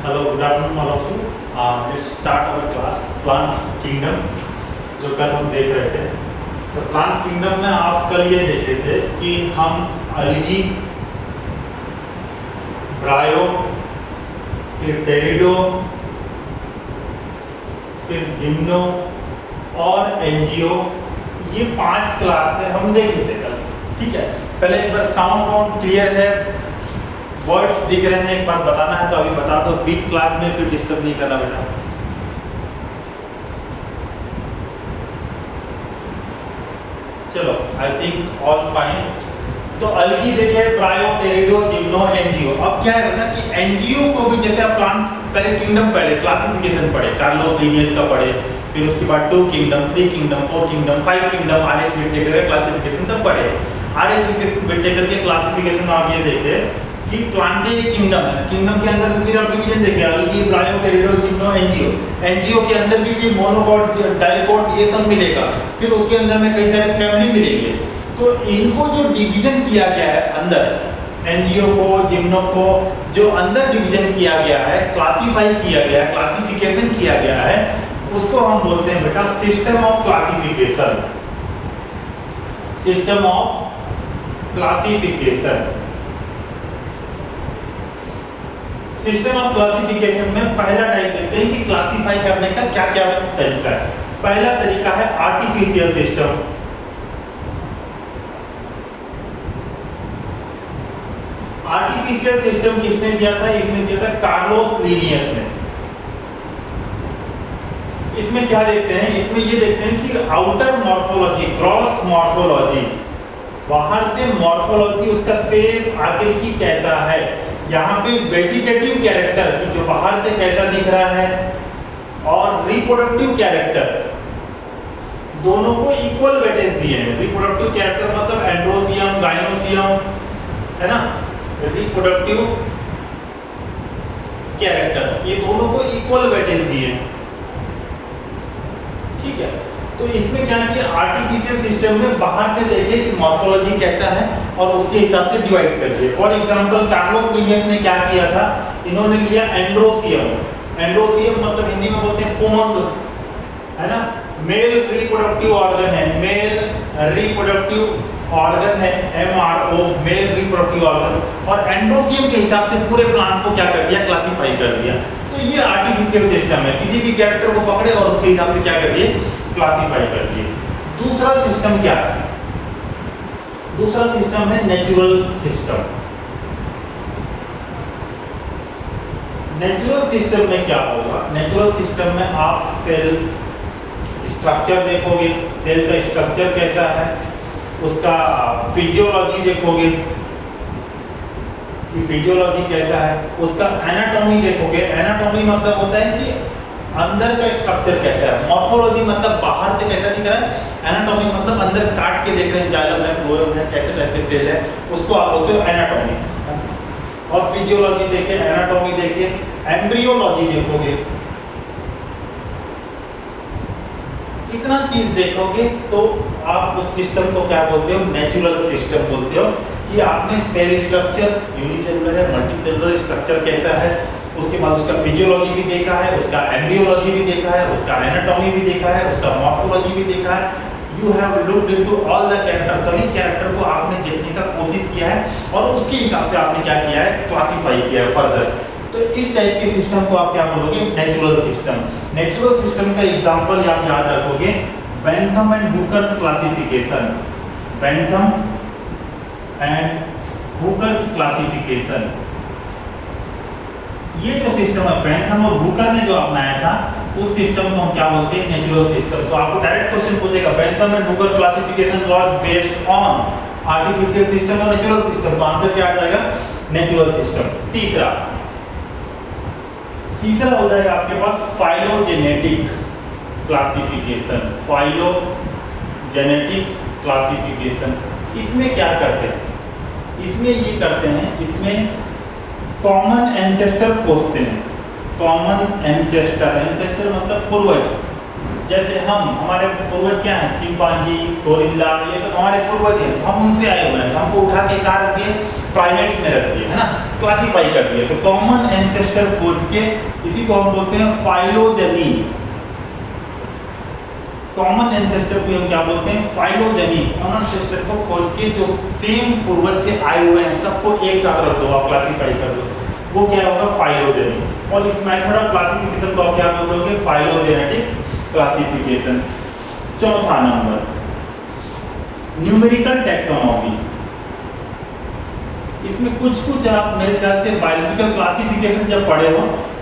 Hello, good afternoon all of you. Let's start our class Plant Kingdom जो कल हम देख रहे थे। तो प्लांट किंगडम में आप कल ये देखे थे कि हम अलगी, ब्रायो, फिर टेरिडो, फिर जिम्नो और एंजियो, ये 5 क्लास है हम देखे थे कल। ठीक है, पहले एक बार साउंड वाउंड क्लियर है, वर्ड्स दिख रहे हैं, एक बार बताना है तो अभी बता दो, बीच क्लास में फिर डिस्टर्ब नहीं करना बेटा। चलो, आई थिंक ऑल फाइन। तो अलगी देखे, ब्रायो, टेरिडो, जिम्नो, एंजियो। अब क्या है बेटा कि एंजियो को भी जैसे आप प्लांट पहले किंगडम पढ़े, क्लासिफिकेशन पढ़े, कार्लोस लिनियज का पढ़े, फिर उसके बाद 2 kingdom, 3 kingdom, 4 kingdom, 5 kingdom, RH Whittaker का क्लासिफिकेशन तब पढ़े। आरएच विटेकर के क्लासिफिकेशन में आप ये देखे कि प्लांट एक किंगडम है, किंगडम के अंदर फिर आप डिवीजन देखिए, अलगी, ब्रायो, टेरिडो, जिम्नो, एंजियो। एंजियो के अंदर भी मोनोकॉट, डाइकॉट ये सब मिलेगा, फिर उसके अंदर में कई सारे फैमिली मिलेंगे। तो इनको जो डिवीजन किया गया है अंदर, एंजियो को, जिम्नो को जो अंदर डिवीजन किया गया है, क्लासिफाई किया गया है, क्लासिफिकेशन किया गया है, उसको हम बोलते हैं बेटा system of classification. System of classification. System of classification में पहला टाइप देखते हैं कि क्लासिफाई करने का क्या क्या तरीका है। पहला तरीका है आर्टिफिशियल सिस्टम। आर्टिफिशियल सिस्टम किसने दिया था? इसने दिया था कार्लोस लिनियस ने। इसमें क्या देखते हैं? इसमें ये देखते हैं कि आउटर मॉर्फोलॉजी, ग्रॉस मॉर्फोलॉजी, बाहर से मॉर्फोलॉजी, उसका शेप, आकृति कैसा है। यहाँ पे वेजिटेटिव कैरेक्टर की जो बाहर से कैसा दिख रहा है और रिप्रोडक्टिव कैरेक्टर, दोनों को इक्वल वेटेज दिए हैं। रिप्रोडक्टिव कैरेक्टर मतलब एंड्रोसियम, गाइनोसियम, है ना, रिप्रोडक्टिव कैरेक्टर्स, ये दोनों को इक्वल वेटेज दिए हैं। ठीक है, तो इसमें क्या किया, आर्टिफिशियल सिस्टम में बाहर से देखे कि मॉर्फोलॉजी कैसा है और उसके हिसाब से डिवाइड कर दिए। फॉर एग्जांपल कार्लोस लिनियस ने क्या किया था, इन्होंने लिया एंड्रोसियम। एंड्रोसियम मतलब हिंदी में बोलते हैं पुमंग, है ना, मेल रिप्रोडक्टिव ऑर्गन है, मेल रिप्रोडक्टिव ऑर्गन है, MRO, मेल रिप्रोडक्टिव ऑर्गन। और एंड्रोसियम के हिसाब से पूरे प्लांट को क्या कर दिया, क्लासिफाई कर दिया। तो ये आर्टिफिशियल सिस्टम है, किसी भी कैरेक्टर को पकड़े और उसके हिसाब से क्या कर दिए, क्लासिफाई कर दिए। दूसरा सिस्टम क्या है? दूसरा सिस्टम है नेचुरल सिस्टम। नेचुरल सिस्टम में क्या होगा? नेचुरल सिस्टम में आप सेल स्ट्रक्चर देखोगे, सेल का स्ट्रक्चर कैसा है, उसका फिजियोलॉजी देखोगे कि फिजियोलॉजी कैसा है, उसका एनाटॉमी देखोगे। एनाटॉमी मतलब होता है कि अंदर का स्ट्रक्चर कैसा है, मॉर्फोलॉजी मतलब बाहर से कैसा दिख रहा है, एनाटॉमी मतलब अंदर काट के देख रहे हैं, जाइलम है, फ्लोएम है, कैसे टाइप के सेल है, उसको आप बोलते हो एनाटॉमी। और फिजियोलॉजी देखें, एनाटॉमी देखें, एम्ब्रियोलॉजी देखोगे, इतना चीज देखोगे तो आप उस सिस्टम को क्या बोलते हो, नेचुरल सिस्टम बोलते हो। कि आपने सेल स्ट्रक्चर, यूनिसेलुलर है, मल्टीसेलुलर स्ट्रक्चर कैसा है, उसके बाद उसका फिजियोलॉजी भी देखा है, उसका एम्ब्रियोलॉजी भी देखा है, उसका एनाटॉमी भी देखा है, उसका मॉर्फोलॉजी भी देखा है। You have looked into all the character, सभी कैरेक्टर को आपने देखने का कोशिश किया है और उसके हिसाब से आपने क्या किया है, क्लासिफाई किया है फर्दर। तो इस टाइप के सिस्टम को आप क्या बोलोगे, नेचुरल सिस्टम। नेचुरल सिस्टम का एग्जांपल आप याद रखोगे, Bentham and hookers classification. Bentham and hookers classification, ये जो सिस्टम है, बेंथम और हुकर ने जो अपनाया था, उस सिस्टम को हम क्या बोलते हैं, नेचुरल सिस्टम। तो आपको डायरेक्ट क्वेश्चन पूछेगा, Bentham and Hooker classification was based on artificial system और नेचुरल सिस्टम, तो आंसर क्या आ जाएगा, नेचुरल सिस्टम। तीसरा हो जाएगा आपके पास फाइलोजेनेटिक क्लासिफिकेशन। फाइलोजेनेटिक क्लासिफिकेशन, इसमें क्या करते हैं, इसमें ये करते हैं, इसमें कॉमन एंसेस्टर खोजते हैं। कॉमन एंसेस्टर, एंसेस्टर मतलब पूर्वज, जैसे हम हमारे पूर्वज क्या हैं, चिंपांजी, गोरिल्ला, ये सब हमारे पूर्वज हैं, तो हम उनसे आए हुए हैं, तो हमको उठा के कहाँ रख दिए, प्राइमेट्स में रख दिए, है ना, क्लासीफाई कर दिए। तो कॉमन एंसेस्टर खोज के इसी को हम बोलते हैं फाइलोजेनी। कॉमन एंसेस्टर को हम क्या बोलते हैं, फाइलोजेनी। कॉमन एंसेस्टर को खोज के जो सेम पूर्वज से आए हुए हैं सबको एक साथ रख दो, आप क्लासीफाई कर दो, वो क्या होगा, फाइलोजेनी। और इस मेथड ऑफ क्लासिफिकेशन को आप क्या बोलोगे, फाइलोजेनेटिक क्लासिफिकेशन। चौथा नंबर, न्यूमेरिकल टैक्सोनॉमी। इसमें कुछ आप मेरे ख्याल से बायोलॉजिकल क्लासिफिकेशन जब पढ़े हो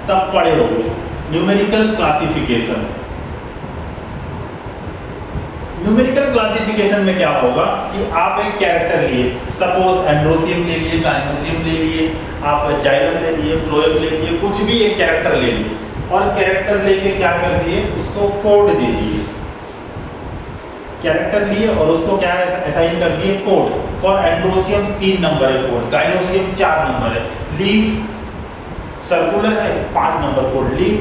तब पढ़े होंगे। न्यूमेरिकल क्लासिफिकेशन, न्यूमेरिकल क्लासिफिकेशन में क्या होगा कि आप एक कैरेक्टर लिए, सपोज एंड्रोसियम ले लिए, गायनोसियम ले लिए, आप जाइलम ले लिए, फ्लोएम ले लिए, कुछ भी एक कैरेक्टर ले लिए, और कैरेक्टर लेके क्या कर दिए, उसको कोड दे दिए। कैरेक्टर लिए और उसको क्या असाइन कर दिए, कोड। फॉर एंड्रोसियम 3 नंबर है कोड, गायनोसियम 4 नंबर है, लीफ सर्कुलर है 5 नंबर कोड, लीफ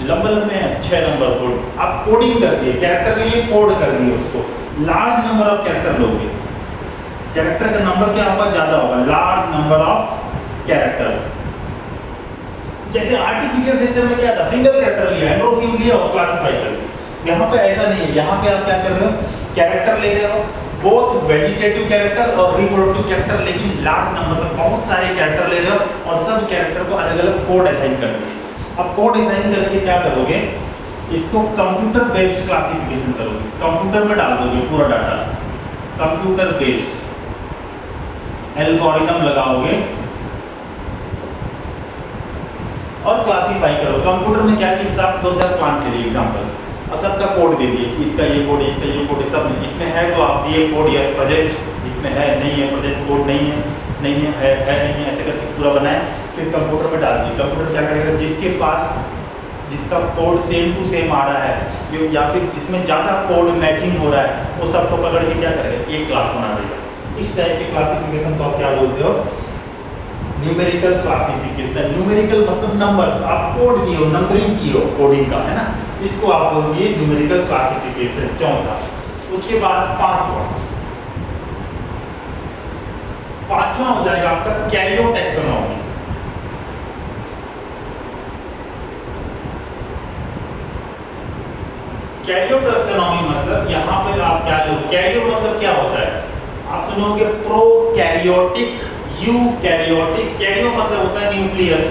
लंबे लंबे हैं 6 नंबर कोड। आप कोडिंग कर दिए, कैरेक्टर लिए कोड कर दिए उसको। लार्ज नंबर ऑफ कैरेक्टर लोगे, कैरेक्टर का नंबर क्या होगा, ज्यादा होगा, लार्ज नंबर ऑफ कैरेक्टर्स। जैसे आर्टिफिशियल सिस्टम में क्या था, सिंगल कैरेक्टर लिया, एंड्रोसियम लिया और क्लासिफाई कर दिया। यहाँ पे ऐसा नहीं है, यहाँ पे आप क्या कर रहे हो, कैरेक्टर ले रहे हो, बोथ वेजिटेटिव कैरेक्टर और रिप्रोडक्टिव कैरेक्टर, लेकिन लार्ज नंबर में बहुत सारे कैरेक्टर ले रहे हो और सब कैरेक्टर को अलग अलग कोड असाइन कर दिए। अब कोड असाइन करके क्या करोगे, इसको कंप्यूटर बेस्ड क्लासिफिकेशन करोगे, कंप्यूटर में डाल दोगे पूरा डाटा, कंप्यूटर बेस्ड एल्गोरिथम लगाओगे और क्लासिफाई करो। कंप्यूटर में क्या चीज, आप 2-4 प्लांट के लिए एग्जांपल और सबका कोड दे दिए कि इसका ये कोड, इसका ये कोड, सब इसमें है, तो आप दिए कोड, यस प्रेजेंट, इसमें है, नहीं है प्रेजेंट, कोड नहीं है, नहीं है, नहीं है, ऐसे करके पूरा बनाए, फिर कंप्यूटर में डाल दिए। कंप्यूटर क्या करेगा, जिसके पास जिसका कोड सेम टू सेम आ रहा है या फिर जिसमें ज़्यादा कोड मैचिंग हो रहा है, वो सबको पकड़ के क्या करेगा, एक क्लास बना देगा। इस टाइप के क्लासिफिकेशन को आप क्या बोलते हो, न्यूमेरिकल क्लासिफिकेशन। न्यूमेरिकल मतलब नंबर्स, आप कोड दिए हो, नंबरिंग की हो कोडिंग का, है ना, इसको आप बोल दिए न्यूमेरिकल क्लासिफिकेशन। चौथा, उसके बाद पांचवा हो जाएगा आपका कैरियोटैक्सोनॉमी। कैरियोटैक्सोनॉमी मतलब यहाँ पे आप क्या लो, कैरियो मतलब क्या होता है, आप सुनोगे प्रोकैरियोटिक, यूकैरियोटिक। कैरियो मतलब होता है न्यूक्लियस।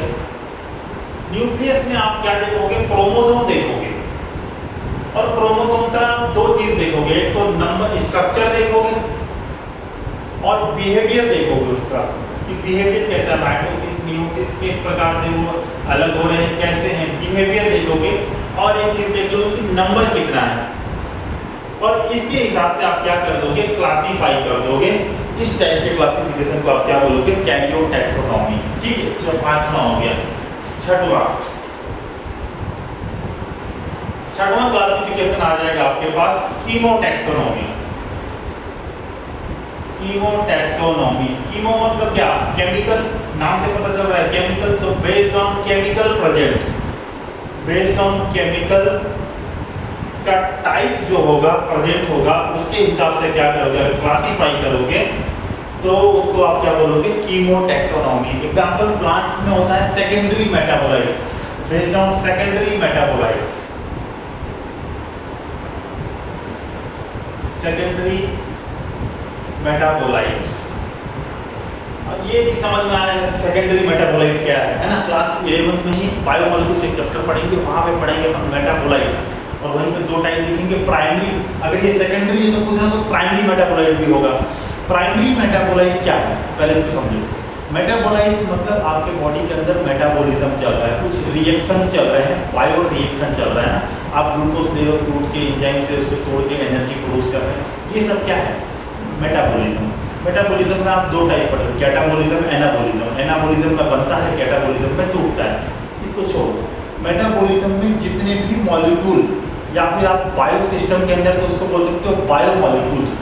न्यूक्लियस में आप क्या देखोगे, क्रोमोसोम देखोगे, और क्रोमोसोम का 2 चीज देखोगे, एक तो नंबर स्ट्रक्चर देखोगे और बिहेवियर देखोगे उसका, कि बिहेवियर कैसा है, माइटोसिस, मियोसिस, किस प्रकार से वो अलग हो रहे हैं, कैसे हैं, बिहेवियर देखोगे। और एक चीज देख लो कि नंबर कितना है, और इसके हिसाब से आप क्या कर दोगे, क्लासीफाई कर दोगे। इस टाइप के क्लासिफिकेशन को आप क्या बोलोगे, कैरियोटैक्सोनॉमी। ठीक है, तो 5वां हो गया। छठवां क्लासिफिकेशन आ जाएगा आपके पास कीमोटैक्सोनॉमी। कीमोटैक्सोनॉमी, कीमो मतलब क्या, केमिकल, नाम से पता चल रहा है chemical, so based on chemical present, based on chemical का टाइप जो होगा, प्रेजेंट होगा, उसके हिसाब से क्या करोगे, अगर क्लासिफाई करोगे तो उसको आप क्या बोलोगे, कीमोटैक्सोनॉमी। एग्जांपल प्लांट्स में होता है secondary metabolites, based on secondary metabolites, secondary metabolites. अब ये भी समझ में आया सेकेंडरी मेटाबोलाइट क्या है ना, क्लास 11 में ही बायोमोलिक्यूल्स एक चैप्टर पढ़ेंगे, वहाँ पे पढ़ेंगे हम मेटाबोलाइट्स, और वहीं पे 2 टाइम लिखेंगे प्राइमरी। अगर ये सेकेंडरी है तो कुछ ना कुछ प्राइमरी मेटाबोलाइट भी होगा। प्राइमरी मेटाबोलाइट क्या है, पहले इसको समझो। मेटाबोलाइट्स मतलब आपके बॉडी के अंदर मेटाबॉलिज्म चल रहा है, कुछ रिएक्शन चल रहे हैं, बायो रिएक्शन चल रहा है ना, आप ग्लूकोज ले लो, टूट के एंजाइम से उसको तोड़ के एनर्जी प्रोड्यूस कर रहे हैं, ये सब क्या है, मेटाबॉलिज्म। मेटाबॉलिज्म में आप 2 टाइप पढ़े, कैटाबॉलिज्म, एनाबॉलिज्म। एनाबॉलिज्म में बनता है, कैटाबॉलिज्म में टूटता है। इसको छोड़ो, मेटाबॉलिज्म में जितने भी मॉलिक्यूल, या फिर आप बायो सिस्टम के अंदर तो उसको बोल सकते हो बायो मॉलिक्यूल्स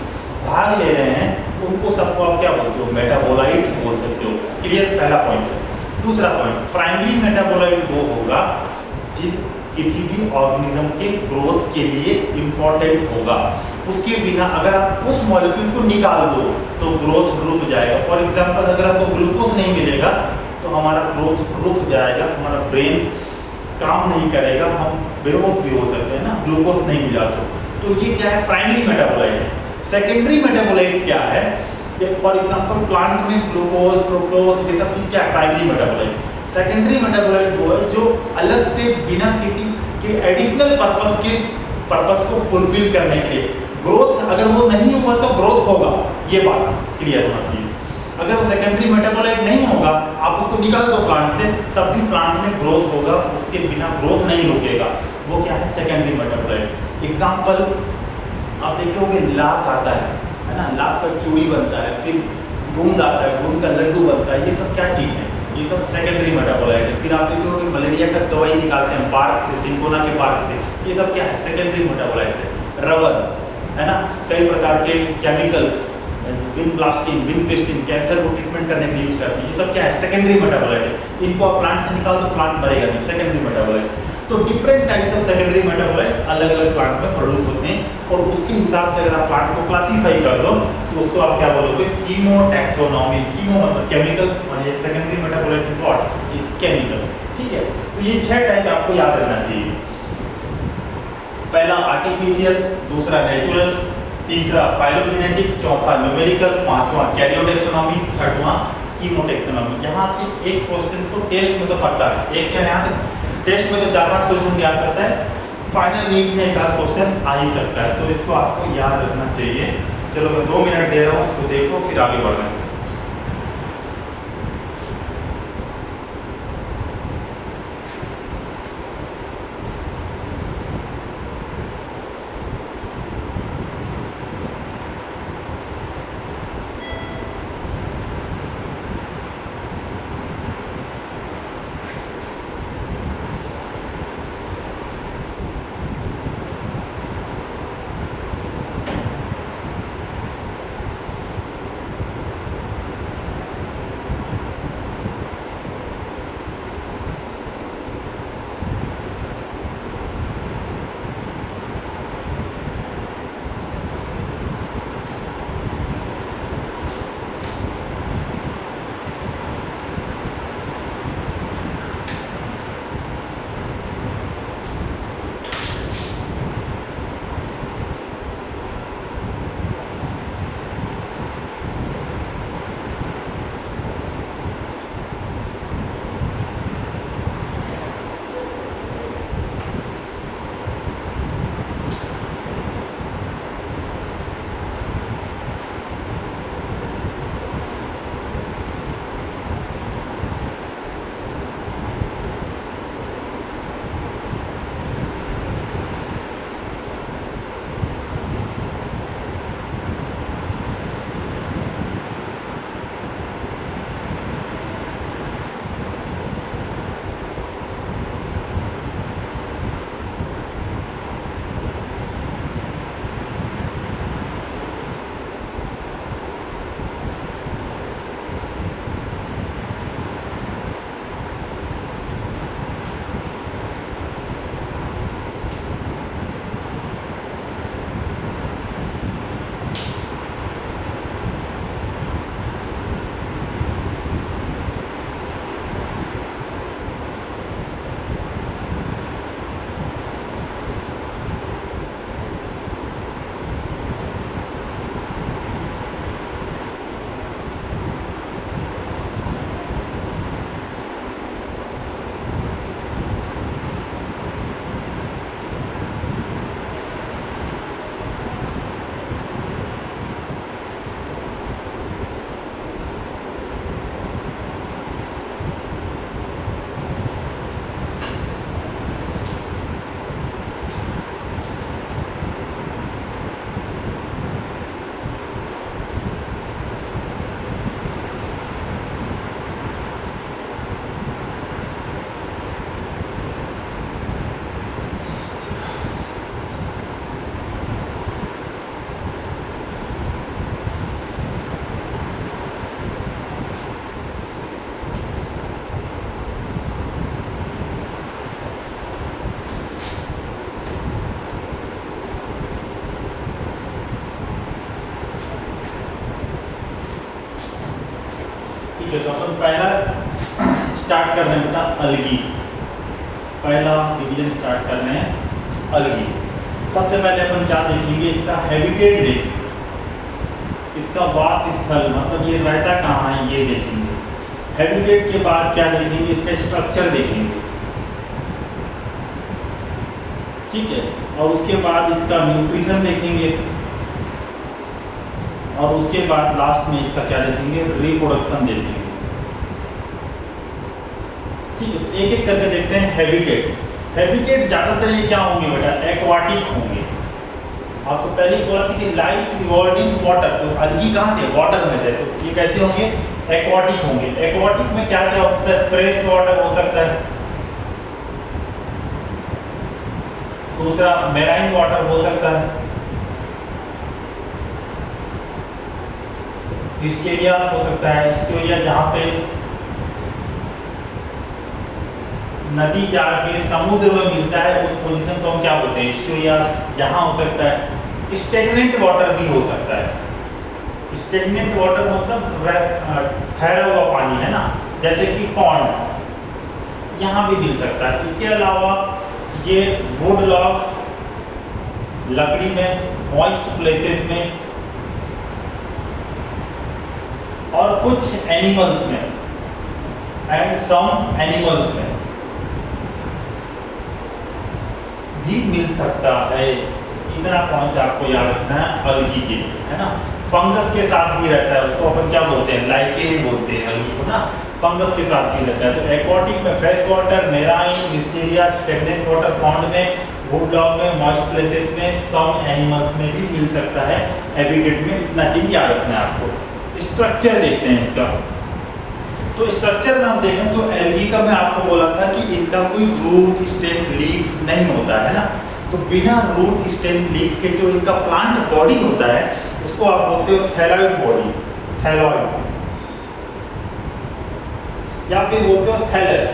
भाग ले रहे हैं, उनको सबको आप क्या बोलते हो, मेटाबोलाइट्स बोल सकते हो। क्लियर, पहला पॉइंट। दूसरा पॉइंट, प्राइमरी मेटाबोलाइट वो होगा किसी भी ऑर्गेनिज्म के ग्रोथ के लिए इम्पोर्टेंट होगा। उसके बिना अगर आप उस मॉलिक्यूल को निकाल दो तो ग्रोथ रुक जाएगा। फॉर एग्जांपल अगर आपको ग्लूकोज नहीं मिलेगा तो हमारा ग्रोथ रुक जाएगा, हमारा ब्रेन काम नहीं करेगा, हम बेहोश भी हो सकते हैं ना, ग्लूकोज नहीं मिला तो ये क्या है, प्राइमरी मेटाबोलाइट है। सेकेंडरी मेटाबोलाइट क्या है, फॉर एग्जांपल प्लांट में ग्लूकोज, फ्रुक्टोज ये सब चीज क्या है, प्राइमरी मेटाबोलाइट। सेकेंडरी मेटाबोलाइट वो है जो अलग से बिना किसी के एडिशनल पर्पस को फुलफिल करने के लिए, ग्रोथ अगर वो नहीं हुआ तो ग्रोथ होगा, ये बात क्लियर होना चाहिए। अगर वो सेकेंडरी मेटाबोलाइट नहीं होगा, आप उसको निकाल दो प्लांट से, तब भी प्लांट में ग्रोथ होगा, उसके बिना ग्रोथ नहीं रुकेगा। वो क्या है, सेकेंडरी मेटाबोलाइट। एग्जांपल आप देखे होंगे, लाख आता है ना, लाख का चूड़ी बनता है, फिर गूंद आता है, गूंद का लड्डू बनता है, ये सब क्या चीज़ है, ये सब सेकेंडरी मेटाबोलाइट है। फिर आप देखे होंगे मलेरिया का दवाई निकालते हैं बार्क से, सिंकोना के बार्क से, ये सब क्या है, सेकेंडरी मेटाबोलाइट है। रबर है ना, कई प्रकार के केमिकल्स, विनब्लास्टिन, विनक्रिस्टिन, कैंसर को ट्रीटमेंट करने के लिए यूज करते हैं, ये सब क्या है, सेकेंडरी मेटाबोलाइट है। इनको आप प्लांट से निकाल दो, प्लांट मरेगा नहीं, सेकेंडरी मेटाबोलाइट। तो different types of secondary metabolites अलग अलग प्लांट में प्रोड्यूस होते हैं, और उसके हिसाब से अगर आप प्लांट को क्लासीफाई कर दो तो उसको आप क्या बोलोगे, कीमोटैक्सोनॉमी। कीमो मतलब केमिकल, और ये secondary metabolite is what, is chemical. ठीक है, तो ये 6 टाइप आपको याद रखना चाहिए। पहला आर्टिफिशियल, दूसरा नेचुरल, तीसरा फाइलोजेनेटिक, चौथा न्यूमेरिकल, पांचवा कैरियोटैक्सोनॉमी, छठवां कीमोटैक्सोनॉमी। यहाँ से एक क्वेश्चन को टेस्ट में तो पढ़ता है, एक क्या यहाँ से टेस्ट में तो 4-5 क्वेश्चन भी आ सकता है, फाइनल नीट में एक आध क्वेश्चन आ ही सकता है, तो इसको आपको याद रखना चाहिए। चलो मैं 2 मिनट दे रहा हूँ, इसको देखो फिर आगे बढ़ रहे हैं। ठीक है, तो अपन पहला स्टार्ट कर रहे हैं बेटा अलगी। पहला डिवीजन स्टार्ट कर रहे हैं अलगी। सबसे पहले अपन क्या देखेंगे, इसका हैबिटेट देखेंगे, इसका वास स्थल मतलब ये रहता कहाँ है ये देखेंगे। हैबिटेट के बाद क्या देखेंगे, इसका स्ट्रक्चर देखेंगे, ठीक है, और उसके बाद इसका न्यूट्रिशन देखेंगे, और उसके बाद लास्ट में इसका क्या देखेंगे, रिप्रोडक्शन देखेंगे। ठीक है, एक एक करके देखते हैं। हैबिटेट ज्यादातर ये क्या होंगे बेटा, एक्वाटिक होंगे। आपको पहले बोला था कि लाइफ इवॉल्व इन वाटर, तो अलगी कहाँ थे, वाटर में थे, तो ये कैसे होंगे, एक्वाटिक होंगे। एक्वाटिक में क्या क्या हो सकता है, फ्रेश वाटर हो सकता है, दूसरा मेराइन वाटर हो सकता है, हिस्टेरियास हो सकता है। हिस्टेरिया जहाँ पे नदी जाके समुद्र में मिलता है उस पोजीशन को हम क्या बोलते हैं, हिस्टेरियास, यहाँ हो सकता है। स्टेगनेंट वाटर भी हो सकता है। स्टेगनेंट वाटर मतलब ठहरा हुआ पानी है ना, जैसे कि पॉन्ड, यहाँ भी मिल सकता है। इसके अलावा ये वुड लॉग, लकड़ी में, मॉइस्ट प्लेसेस में, और कुछ एनिमल्स में, एंड सम एनिमल्स में भी मिल सकता है। इतना पॉइंट आपको याद रखना है अलगी के लिए, है ना। फंगस के साथ भी रहता है, उसको अपन क्या बोलते हैं, लाइकेन बोलते हैं अलगी को ना, फंगस के साथ भी रहता है। तो एक्वाटिक में fresh water, marine, hysteria, stagnant water, pond में, वुड लॉग में, मॉइस्ट प्लेसेस में, सम एनिमल्स में भी मिल सकता है। हैबिटेट में इतना चीज याद रखना है आपको। स्ट्रक्चर देखते हैं इसका। तो स्ट्रक्चर में हम देखें तो एल्गी का मैं आपको बोला था कि इनका कोई रूट, स्टेम, लीफ नहीं होता है ना। तो बिना रूट, स्टेम, लीफ के जो इनका प्लांट बॉडी होता है उसको आप बोलते हो थैलॉइड बॉडी, थैलॉइड, या फिर बोलते हो थैलस।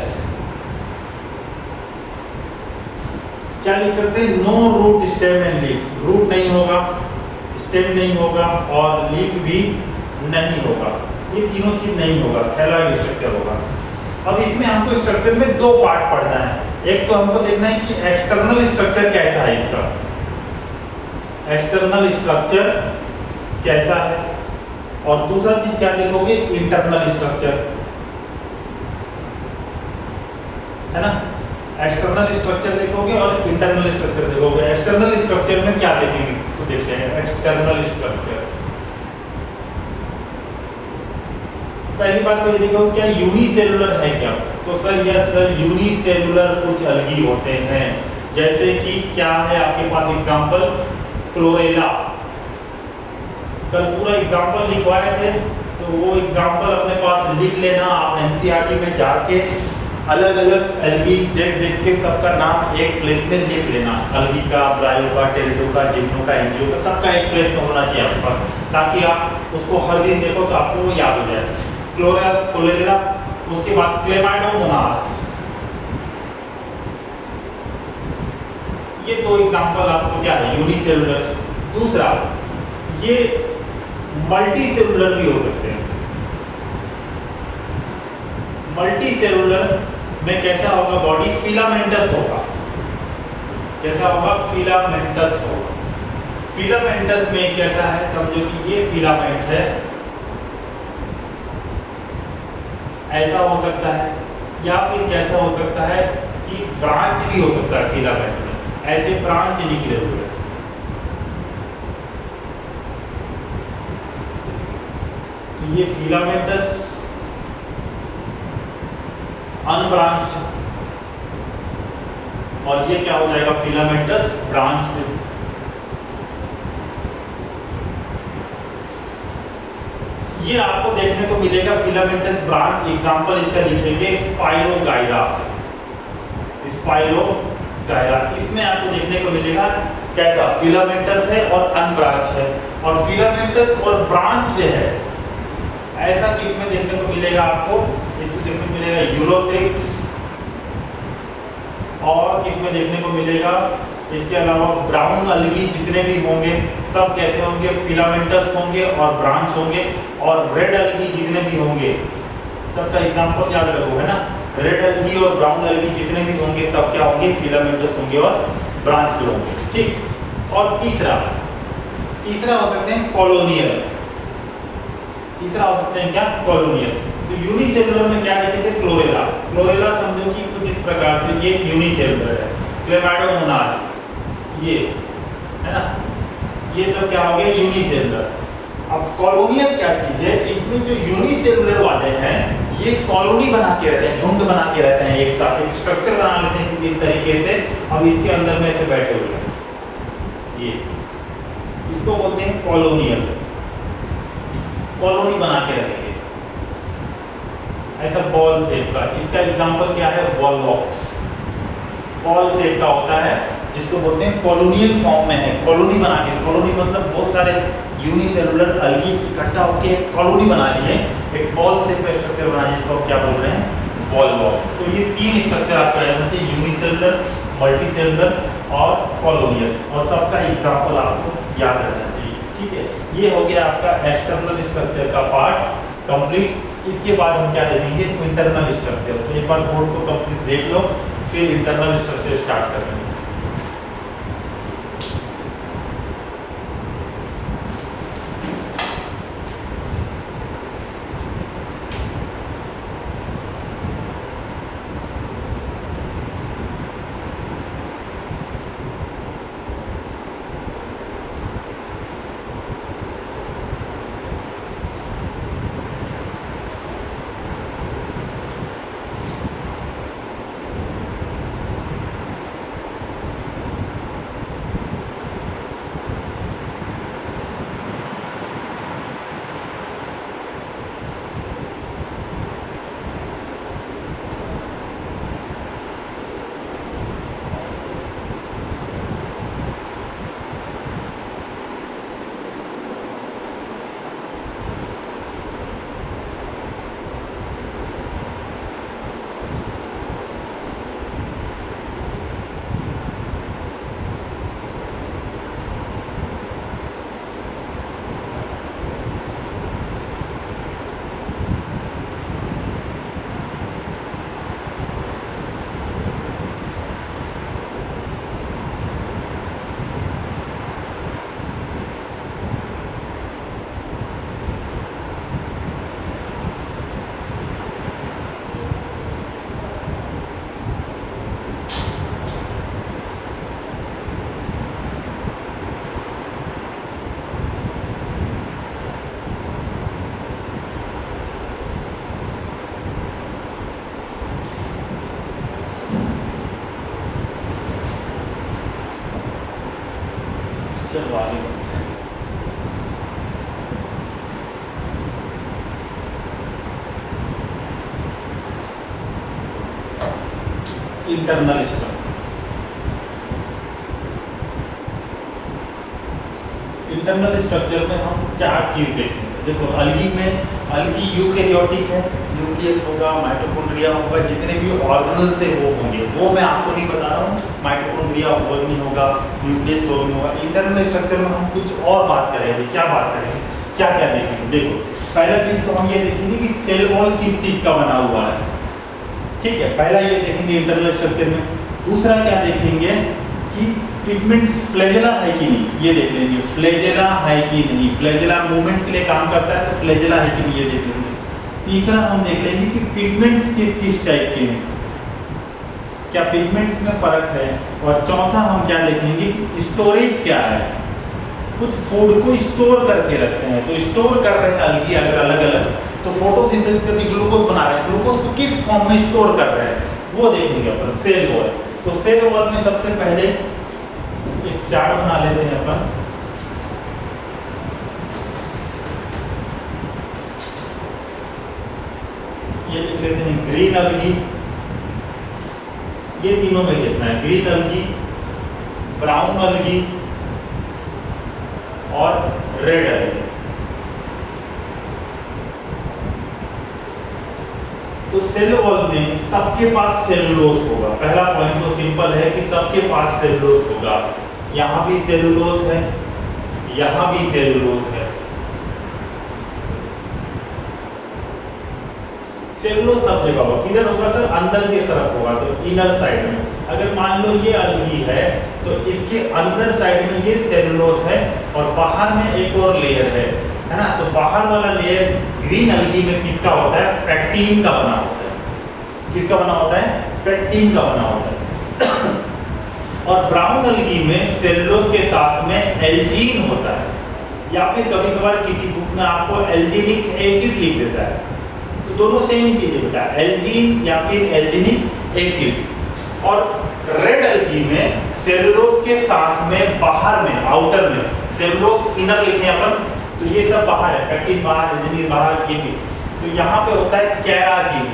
क्या लिख सकते हैं, no root, stem and leaf. Root नहीं होगा, स्टेम नहीं होगा, और लीफ भी नहीं होगा। ये तीनों चीज नहीं होगा, थैलॉइड स्ट्रक्चर होगा। अब इसमें हमको स्ट्रक्चर में दो पार्ट पढ़ना है। एक तो हमको देखना है कि एक्सटर्नल स्ट्रक्चर कैसा है इसका, एक्सटर्नल स्ट्रक्चर कैसा है, और दूसरा चीज क्या देखोगे, इंटरनल स्ट्रक्चर, है ना। एक्सटर्नल स्ट्रक्चर देखोगे और इंटरनल स्ट्रक्चर देखोगे। एक्सटर्नल स्ट्रक्चर में क्या देखेंगे, तो देखते हैं एक्सटर्नल स्ट्रक्चर। पहली बात तो ये देखो, क्या यूनिसेलुलर है क्या, तो सर यस सर, यूनिसेलुलर कुछ अलगी होते हैं। जैसे कि क्या है आपके पास एग्जांपल, क्लोरेला। कल पूरा एग्जांपल लिखवाए थे, तो वो एग्जांपल अपने पास लिख लेना। आप एनसीईआरटी में जाके अलग अलग अलगी देख देख के सबका नाम एक प्लेस में लिख लेना। अलगी का, ब्रायो का, टेरिडो का, जिम्नो का, एंजियो का, सबका एक प्लेस में होना चाहिए आपके पास, ताकि आप उसको हर दिन देखो तो आपको वो याद हो जाए। क्लोरेला, उसके बाद क्लेमाइडोमोनास। ये दो एग्जांपल आपको क्या है, यूनिसेलुलर। दूसरा, ये मल्टीसेलुलर भी हो सकते हैं। मल्टीसेलुलर में कैसा होगा बॉडी, फिलामेंटस होगा। कैसा होगा, फिलामेंटस होगा। फिलामेंटस में कैसा है, समझो कि ये फिलामेंट है, ऐसा हो सकता है, या फिर कैसा हो सकता है कि ब्रांच भी हो सकता है फिलामेंट में, ऐसे ब्रांच निकले हुए। तो ये फिलामेंटस अनब्रांच, और ये क्या हो जाएगा, फिलामेंटस ब्रांच। ये आपको देखने को मिलेगा फिलामेंटस ब्रांच। एग्जांपल इसका लिखेंगे, स्पाइरोगाइरा। स्पाइरोगाइरा, इसमें आपको देखने को मिलेगा कैसा, फिलामेंटस है और अनब्रांच है। और फिलामेंटस और ब्रांच जो है, ऐसा किसमें देखने को मिलेगा आपको, इसमें देखने को मिलेगा यूरोथ्रिक्स, और किसमें देखने को मिलेगा, इसके अलावा ब्राउन अलगी जितने भी होंगे सब कैसे होंगे, फिलामेंटस होंगे और ब्रांच होंगे। और रेड अलगी जितने भी होंगे सबका एग्जांपल याद रखो, है ना। रेड अलगी और ब्राउन अलगी जितने भी होंगे सब क्या होंगे, फिलामेंटस होंगे और ब्रांच होंगे, ठीक। और तीसरा हो सकते हैं कॉलोनियल। तीसरा हो सकते हैं क्या, कॉलोनियल। तो यूनिसेलुलर में क्या देखे थे, क्लोरेला। क्लोरेला समझो कि कुछ इस प्रकार से, ये यूनिसेलुलर है। क्लेमाइडोमोनास ये, है ना, ये सब क्या हो गया, यूनिसेलुलर। अब कॉलोनियल क्या चीज है, इसमें जो यूनिसेलुलर वाले हैं ये कॉलोनी बना के रहते हैं, झुंड बना के रहते हैं, एक साथ एक स्ट्रक्चर बना लेते हैं कुछ इस तरीके से। अब इसके अंदर में ऐसे बैठे हुए हैं, ये इसको बोलते हैं कॉलोनियल। कॉलोनी बना के रहेंगे ऐसा बॉल शेप का। इसका एग्जांपल क्या है, वॉलवॉक्स। बॉल शेप का होता है जिसको बोलते हैं कॉलोनियल फॉर्म में है, कॉलोनी बना के। कॉलोनी मतलब बहुत सारे यूनिसेलुलर अलगी इकट्ठा होकर एक कॉलोनी बना ली है, एक बॉल शेप का स्ट्रक्चर बना है जिसको आप क्या बोल रहे हैं, वॉलवॉक्स। तो ये तीन स्ट्रक्चर आपका याद रखिए, यूनिसेलुलर, मल्टीसेलुलर और कॉलोनियल, और सबका एग्जांपल आपको याद रखना चाहिए, ठीक है। ये हो गया आपका एक्सटर्नल स्ट्रक्चर का पार्ट कंप्लीट। इसके बाद हम क्या देखेंगे, इंटरनल स्ट्रक्चर। तो एक बार बोर्ड को कंप्लीट देख लो, फिर इंटरनल स्ट्रक्चर स्टार्ट करेंगे। चलो आगे इंटरनल स्ट्रक्चर। इंटरनल स्ट्रक्चर में हम चार चीज देखेंगे। देखो अलगी में, अलगी यूकैरियोटिक है, न्यूक्लियस होगा, माइटोकॉन्ड्रिया होगा, जितने भी ऑर्गेनल से वो होंगे वो मैं आपको नहीं बता रहा हूँ। माइटोकॉन्ड्रिया वर्क नहीं होगा, न्यूक्लियस वर्क नहीं होगा। इंटरनल स्ट्रक्चर में हम कुछ और बात करेंगे। क्या बात करेंगे, क्या क्या देखेंगे। देखो पहला चीज तो हम ये देखेंगे कि सेल वॉल किस चीज का बना हुआ है, ठीक है, पहला ये देखेंगे इंटरनल स्ट्रक्चर में। दूसरा क्या देखेंगे कि पिगमेंट्स फ्लैजेला है कि नहीं, ये देख लेंगे, फ्लैजेला है कि नहीं, फ्लैजेला मूवमेंट के लिए काम करता है तो फ्लैजेला है कि नहीं ये देख लेंगे। तीसरा हम देख लेंगे कि पिगमेंट्स किस किस टाइप के हैं, क्या पिगमेंट्स में फर्क है। और चौथा हम क्या देखेंगे कि स्टोरेज क्या है, कुछ फूड को स्टोर करके रखते हैं, तो स्टोर कर रहे हैं अलगी अगर अलग अलग, तो फोटोसिंथेसिस करके ग्लूकोज बना रहे हैं, ग्लूकोज को किस फॉर्म में स्टोर कर रहे हैं वो देखेंगे अपन। सेल वॉल, तो सेल वॉल में सबसे पहले एक चार्ट बना लेते हैं अपन। ये लिख लेते हैं ग्रीन अलगी, ये तीनों में लिखना है, ग्रीन अलगी, ब्राउन अलगी और रेड अलगी। तो सेल वॉल में सबके पास सेलुलोज होगा। पहला पॉइंट तो सिंपल है कि सबके पास सेलुलोज होगा। यहां भी सेलुलोज है, यहां भी सेलुलोज है। सेलुलोज सब जगह होगा। किधर होगा सर? अंदर की तरफ होगा, तो इनर साइड में। अगर मान लो ये अलगी है तो इसके अंदर साइड में ये सेलुलोज है और बाहर में एक और लेयर है ना। तो बाहर वाला लेयर ग्रीन अलगी में किसका होता है? पेक्टिन का बना होता है। किसका बना होता है? पेक्टिन का बना होता है। और ब्राउन अलगी में सेलुलोज के साथ में एल्जीन होता है, या फिर कभी कभार किसी बुक में आपको एल्जीनिक एसिड लिख देता है। तो दोनों सेम चीज है बेटा, एल्जीन या फिर एल्जीनिक एसिड। और रेड अलगी में सेलुलोज के साथ में बाहर में, आउटर में, सेलुलोज इनर लिखे अपन, तो ये सब बाहर है, पेक्टिन बाहर, एल्जीनिक बाहर, ये भी। तो यहाँ पे होता है केराजिन,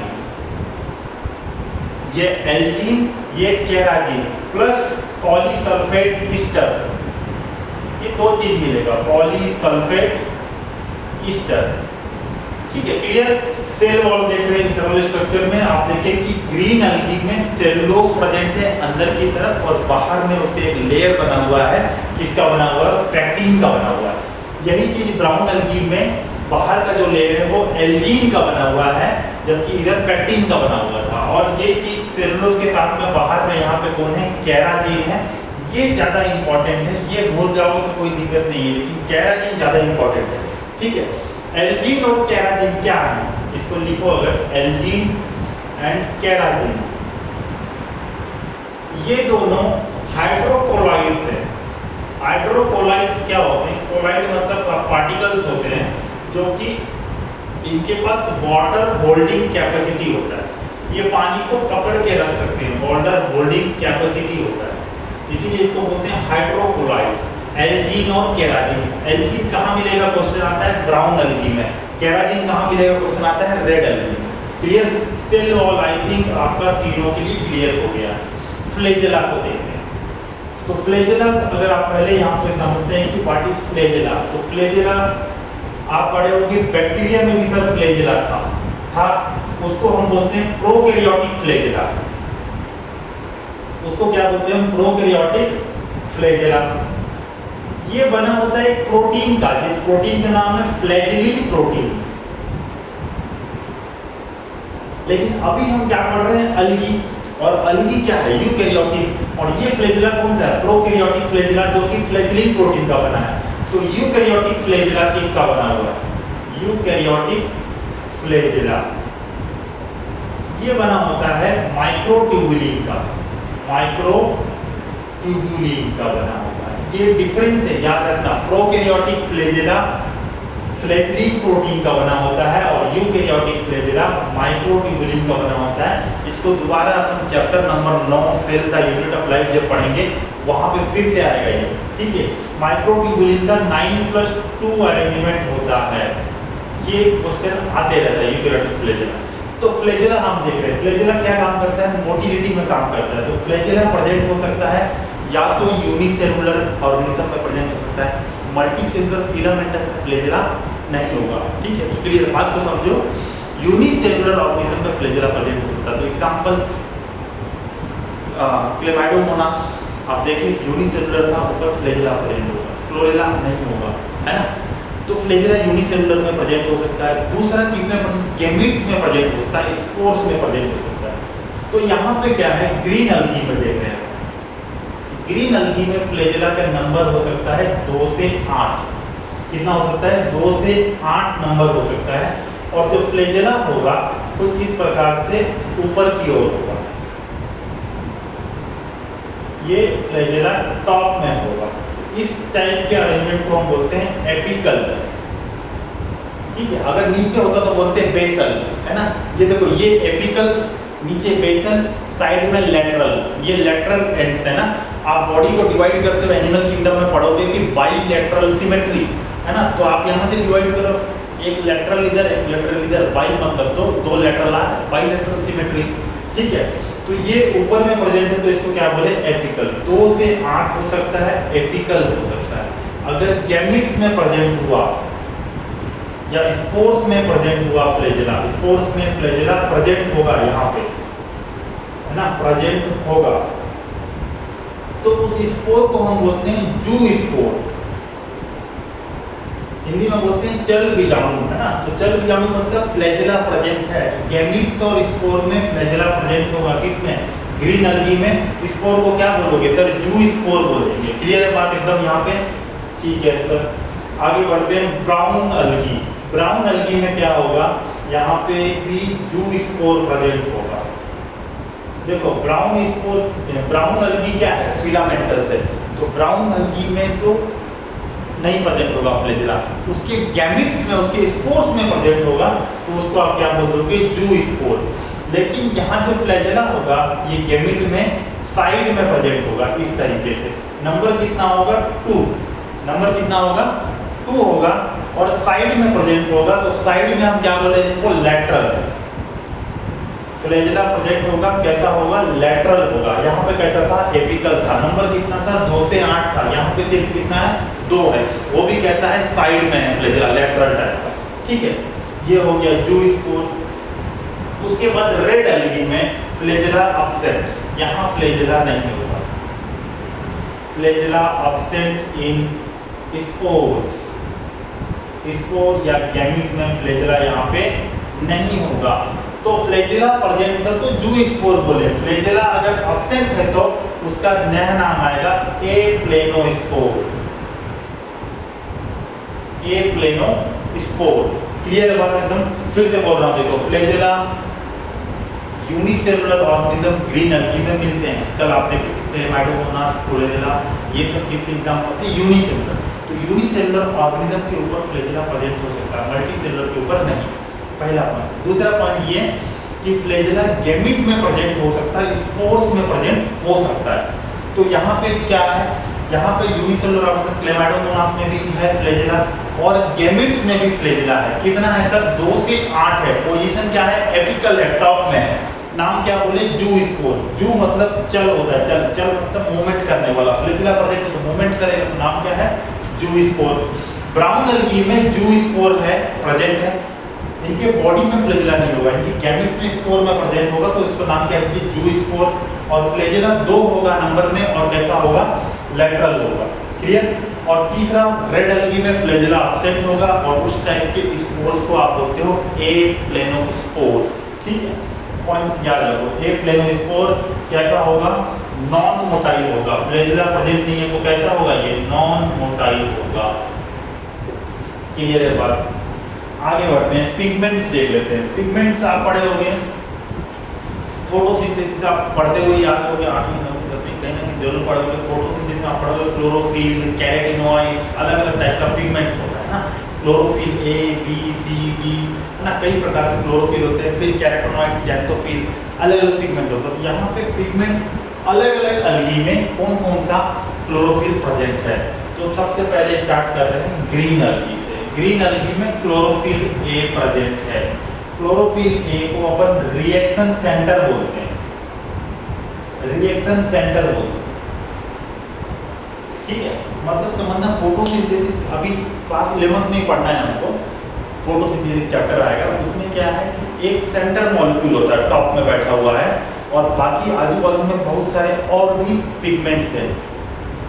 ये एल्जीन, ये केराजिन प्लस पॉलीसल्फेट ईस्टर, ये दो चीज मिलेगा, पॉलीसल्फेट ईस्टर। ठीक है, क्लियर? सेल वॉल देख रहे हैं इंटरनल स्ट्रक्चर में, आप देखें कि ग्रीन अलगी में सेलुलोज प्रेजेंट है अंदर की तरफ और बाहर में उसके एक लेयर बना हुआ है। किसका बना हुआ है? पेक्टिन का बना हुआ है। यही चीज ब्राउन अलगी में बाहर का जो लेयर है वो एल्जीन का बना हुआ है, जबकि इधर पेक्टिन का बना हुआ था। और ये चीज सेलुलोज के साथ में बाहर में यहाँ पे कौन है? केराजिन है। ये ज्यादा इंपॉर्टेंट है, ये भूल जाओगे तो कोई दिक्कत नहीं है, लेकिन केराजिन ज्यादा इंपॉर्टेंट है। ठीक है, एल्जीन और केराजिन क्या है? इसको लिखो अगर, एल्जीन एंड केराजिन, ये दोनों हाइड्रोकोलाइड्स हैं। हाइड्रोकोलाइड्स क्या होते हैं? कोलाइड मतलब पार्टिकल्स होते हैं जो कि इनके पास वाटर होल्डिंग कैपेसिटी होता है। ये पानी को पकड़ के रख सकते हैं, वाटर होल्डिंग कैपेसिटी होता है, इसीलिए इसको बोलते हैं हाइड्रोकोलाइड्स। एल्जीन और केराजिन, एल्जीन कहाँ मिलेगा? क्वेश्चन आता है ब्राउन अलगी में। केराजिन कहाँ मिलेगा? क्वेश्चन आता है रेड अलगी में। Clear? Cell wall I think आपका तीनों के लिए क्लियर हो गया। फ्लैजेला को देखते हैं। तो फ्लैजेला अगर आप पहले यहाँ पे समझते हैं कि व्हाट इज फ्लैजेला, तो फ्लैजेला आप पढ़े हो कि बैक्टीरिया में भी सर फ्लैजेला था, उसको हम बोलते हैं प्रोकैरियोटिक फ्लैजेला। उसको क्या बोलते हैं? Prokaryotic flagella. ये बना होता है एक प्रोटीन का, जिस प्रोटीन का नाम है फ्लैजेलिन प्रोटीन। लेकिन अभी हम क्या पढ़ रहे हैं? अलगी। और अलगी क्या है? यूकैरियोटिक। और ये फ्लैजेला कौन सा है? प्रोकैरियोटिक फ्लैजेला, जो कि फ्लैजेलिन प्रोटीन का बना है। तो यूकैरियोटिक फ्लैजेला किसका बना हुआ है? यूकैरियोटिक फ्लैजेला ये बना होता है माइक्रोट्यूबुलिन का, माइक्रोट्यूबुलिन का बना होता है। ये डिफरेंस है, याद रखना। प्रोकैरियोटिक फ्लैजेला फ्लैजेलिन प्रोटीन का बना होता है और यूकैरियोटिक फ्लैजेला माइक्रोट्यूबुलिन का बना होता है। इसको दोबारा अपन चैप्टर नंबर 9 सेल का यूनिट ऑफ लाइफ जब पढ़ेंगे वहां पे फिर से आएगा ये। ठीक है, माइक्रोट्यूबुलिन का 9+2 अरेंजमेंट होता है। ये क्वेश्चन आते रहता है यूकैरियोटिक फ्लैजेला। तो फ्लैजेला हम देख रहे हैं, फ्लैजेला क्या काम करता है? मोटिलिटी में काम करता है। तो फ्लैजेला प्रेजेंट हो सकता है या तो यूनिसेलुलर ऑर्गेनिज्म में प्रेजेंट हो सकता है, मल्टीसेलुलर फिलामेंटस में फ्लैजेला नहीं होगा। ठीक है, तो क्लियर बात को समझो। यूनिसेलुलर ऑर्गेनिज्म में फ्लैजेला प्रेजेंट हो सकता है। तो एग्जांपल क्लेमाइडोमोनास आप देखिए, यूनिसेलुलर था, ऊपर फ्लैजेला प्रेजेंट होगा, क्लोरेला नहीं होगा, है ना। तो फ्लैजेला यूनिसेलुलर में प्रेजेंट हो सकता है। दूसरा किसमें प्रेजेंट? गैमीट्स में प्रेजेंट हो सकता है, स्पोर्स में प्रेजेंट हो सकता है। तो यहाँ पे क्या है? ग्रीन अलगी में देख रहे हैं, ग्रीन अलगी में फ्लैजेला का नंबर हो सकता है 2 से 8। कितना हो सकता है? 2 से 8 नंबर हो सकता है। और जो फ्लैजेला होगा कुछ इस प्रकार से ऊपर की ओर होगा, ये फ्लैजेला टॉप में होगा। इस टाइप के अरेंजमेंट को हम बोलते हैं एपिकल। ठीक है, अगर नीचे होता तो बोलते हैं बेसल, है ना। ये देखो, ये एपिकल, नीचे बेसल, साइड में लेटरल, ये लेटरल एंड्स है ना। आप बॉडी को डिवाइड करते हो एनिमल किंगडम में पढ़ोगे कि बाइलेटरल सिमेट्री, है ना। तो आप यहाँ से डिवाइड करो, एक लेटरल इधर, एक लेटरल इधर, बाई मतलब दो लेटरल आ रहे, बाइलेटरल सिमेट्री। ठीक है, तो ये ऊपर में प्रेजेंट है तो इसको क्या बोले? एपिकल। 2 से 8 हो सकता है, एपिकल हो सकता है। अगर गैमीट्स में प्रेजेंट हुआ या स्पोर्स में प्रेजेंट हुआ फ्लैजेला, स्पोर्स में फ्लैजेला प्रेजेंट होगा यहाँ पे, है ना, प्रेजेंट होगा, तो उस स्पोर को हम बोलते हैं जू स्पोर। हिंदी में बोलते हैं चल बीजाणु, है ना। तो चल बीजाणु मतलब फ्लैजेला प्रेजेंट है। गैमीट्स और स्पोर में फ्लैजेला प्रेजेंट होगा, किसमें, ग्रीन अलगी में। स्पोर को क्या बोलोगे सर, जू स्पोर बोलेंगे। क्लियर है बात एकदम यहाँ पे, ठीक है सर। आगे बढ़ते हैं, ब्राउन अलगी। ब्राउन अलगी में क्या होगा, यहाँ पे भी जू स्पोर प्रेजेंट होगा। देखो ब्राउन अलगी क्या है, फिलामेंटस है, तो ब्राउन अलगी में तो नहीं प्रेजेंट होगा फ्लैजेला, उसके गैमिट्स में, उसके स्पोर्स में प्रेजेंट होगा, तो उसको आप क्या बोल दोगे, जू स्पोर। लेकिन यहाँ जो फ्लैजेला होगा ये गैमिट में साइड में प्रेजेंट होगा इस तरीके से। नंबर कितना होगा, 2। नंबर कितना होगा, 2 होगा, और साइड में प्रेजेंट होगा, तो साइड में हम क्या बोले इसको, लैटरल। फ्लैजेला प्रेजेंट होगा, कैसा होगा, लैटरल होगा। यहाँ पे कैसा था, एपिकल था। नंबर कितना था, 2 से 8 था। यहाँ पे सिर्फ कितना है, 2 है। वो भी कैसा है, साइड में है फ्लैजेला, लैटरल टाइप का। ठीक है, ये हो गया जू स्पोर। उसके बाद रेड अलगी में फ्लैजेला एब्सेंट, यहाँ फ्लैजेला नहीं होगा। Flagella absent in spores, spore या गैमीट में फ्लैजेला यहाँ पे नहीं होगा। तो फ्लैजेला प्रेजेंट था तो जू स्पोर बोले। फ्लैजेला अगर एब्सेंट है तो उसका नया नाम आएगा ए प्लेनोस्पोर, ए प्लेनोस्पोर। क्लियर है बात एकदम। फिर से बोल रहा हूँ, देखो फ्लैजेला यूनिसेलुलर ऑर्गेनिज्म ग्रीन अलगी में मिलते हैं। कल आप देखे क्लेमाइडोमोनास, क्लोरेला, ये सब किसके एग्जांपल होते हैं, यूनिसेलुलर। तो यूनिसेलुलर ऑर्गेनिज्म के ऊपर फ्लैजेला प्रेजेंट हो सकता है, मल्टीसेलुलर के ऊपर नहीं। पहला पॉइंट। दूसरा पॉइंट ये कि फ्लैजेला गैमीट में प्रेजेंट हो सकता है, स्पोर्स में प्रेजेंट हो सकता है। तो यहाँ पे क्या है, यहाँ पे यूनिसेलुलर ऑर्गेनिज्म क्लेमाइडोमोनास में भी है फ्लैजेला, और गैमीट्स में भी फ्लैजेला है। कितना है सर, 2 से 8 है। पोजीशन क्या है, एपिकल है, टॉप में है। नाम क्या बोले, जू स्पोर। जू मतलब चल होता है, चल चल मतलब मूवमेंट करने वाला। फ्लैजेला प्रेजेंट है तो मूवमेंट करेगा, तो नाम क्या है, जू स्पोर। ब्राउन अलगी में जू स्पोर है, प्रेजेंट है। इनके बॉडी में फ्लैजेला नहीं होगा, इनकी गैमेट्स में स्पोर में प्रेजेंट होगा, तो इसको नाम क्या है, जू स्पोर। और फ्लैजेला 2 होगा नंबर में, और कैसा होगा, लैटरल होगा। क्लियर। और तीसरा, रेड अलगी में फ्लैजेला एब्सेंट होगा, और उस टाइप के स्पोर्स को आप बोलते हो ए प्लेनोस्पोर्स। ठीक है, पॉइंट याद रखो। ए प्लेनोस्पोर कैसा होगा, नॉन मोटाइल होगा। फ्लैजेला प्रेजेंट नहीं है तो कैसा होगा, ये नॉन मोटाइल होगा। क्लियर है बात। आगे बढ़ते हैं, पिगमेंट्स देख लेते हैं। पिगमेंट्स आप पढ़े होंगे, फोटोसिंथेसिस आप पढ़ते हुए याद होंगे, 8वीं 9वीं 10वीं कहीं ना कहीं जरूर पढ़ोगे। फोटोसिंथेसिस में आप पढ़ोगे क्लोरोफिल, कैरोटीनॉइड्स, अलग अलग टाइप का पिगमेंट्स होता है ना। Chlorophyll A, B, C, D, है ना, कई प्रकार के क्लोरोफिल होते हैं। फिर कैरोटीनॉइड्स, ज़ैंथोफिल, अलग अलग पिगमेंट होते हैं। यहाँ पे पिगमेंट्स अलग अलग अलगी में कौन कौन सा क्लोरोफिल प्रेजेंट है। तो सबसे पहले स्टार्ट कर रहे हैं ग्रीन अलगी से। ग्रीन अलगी में क्लोरोफिल ए प्रेजेंट है। क्लोरोफिल ए को अपन रिएक्शन सेंटर बोलते हैं, रिएक्शन सेंटर बोलते हैं। ठीक है, मतलब समझना, फोटोसिंथेसिस अभी क्लास 11th में ही पढ़ना है हमको। फोटोसिंथेसिस चैप्टर आएगा, उसमें क्या है कि एक सेंटर मॉलिक्यूल होता है, टॉप में बैठा हुआ है, और बाकी आजू बाजू में बहुत सारे और भी पिगमेंट्स हैं।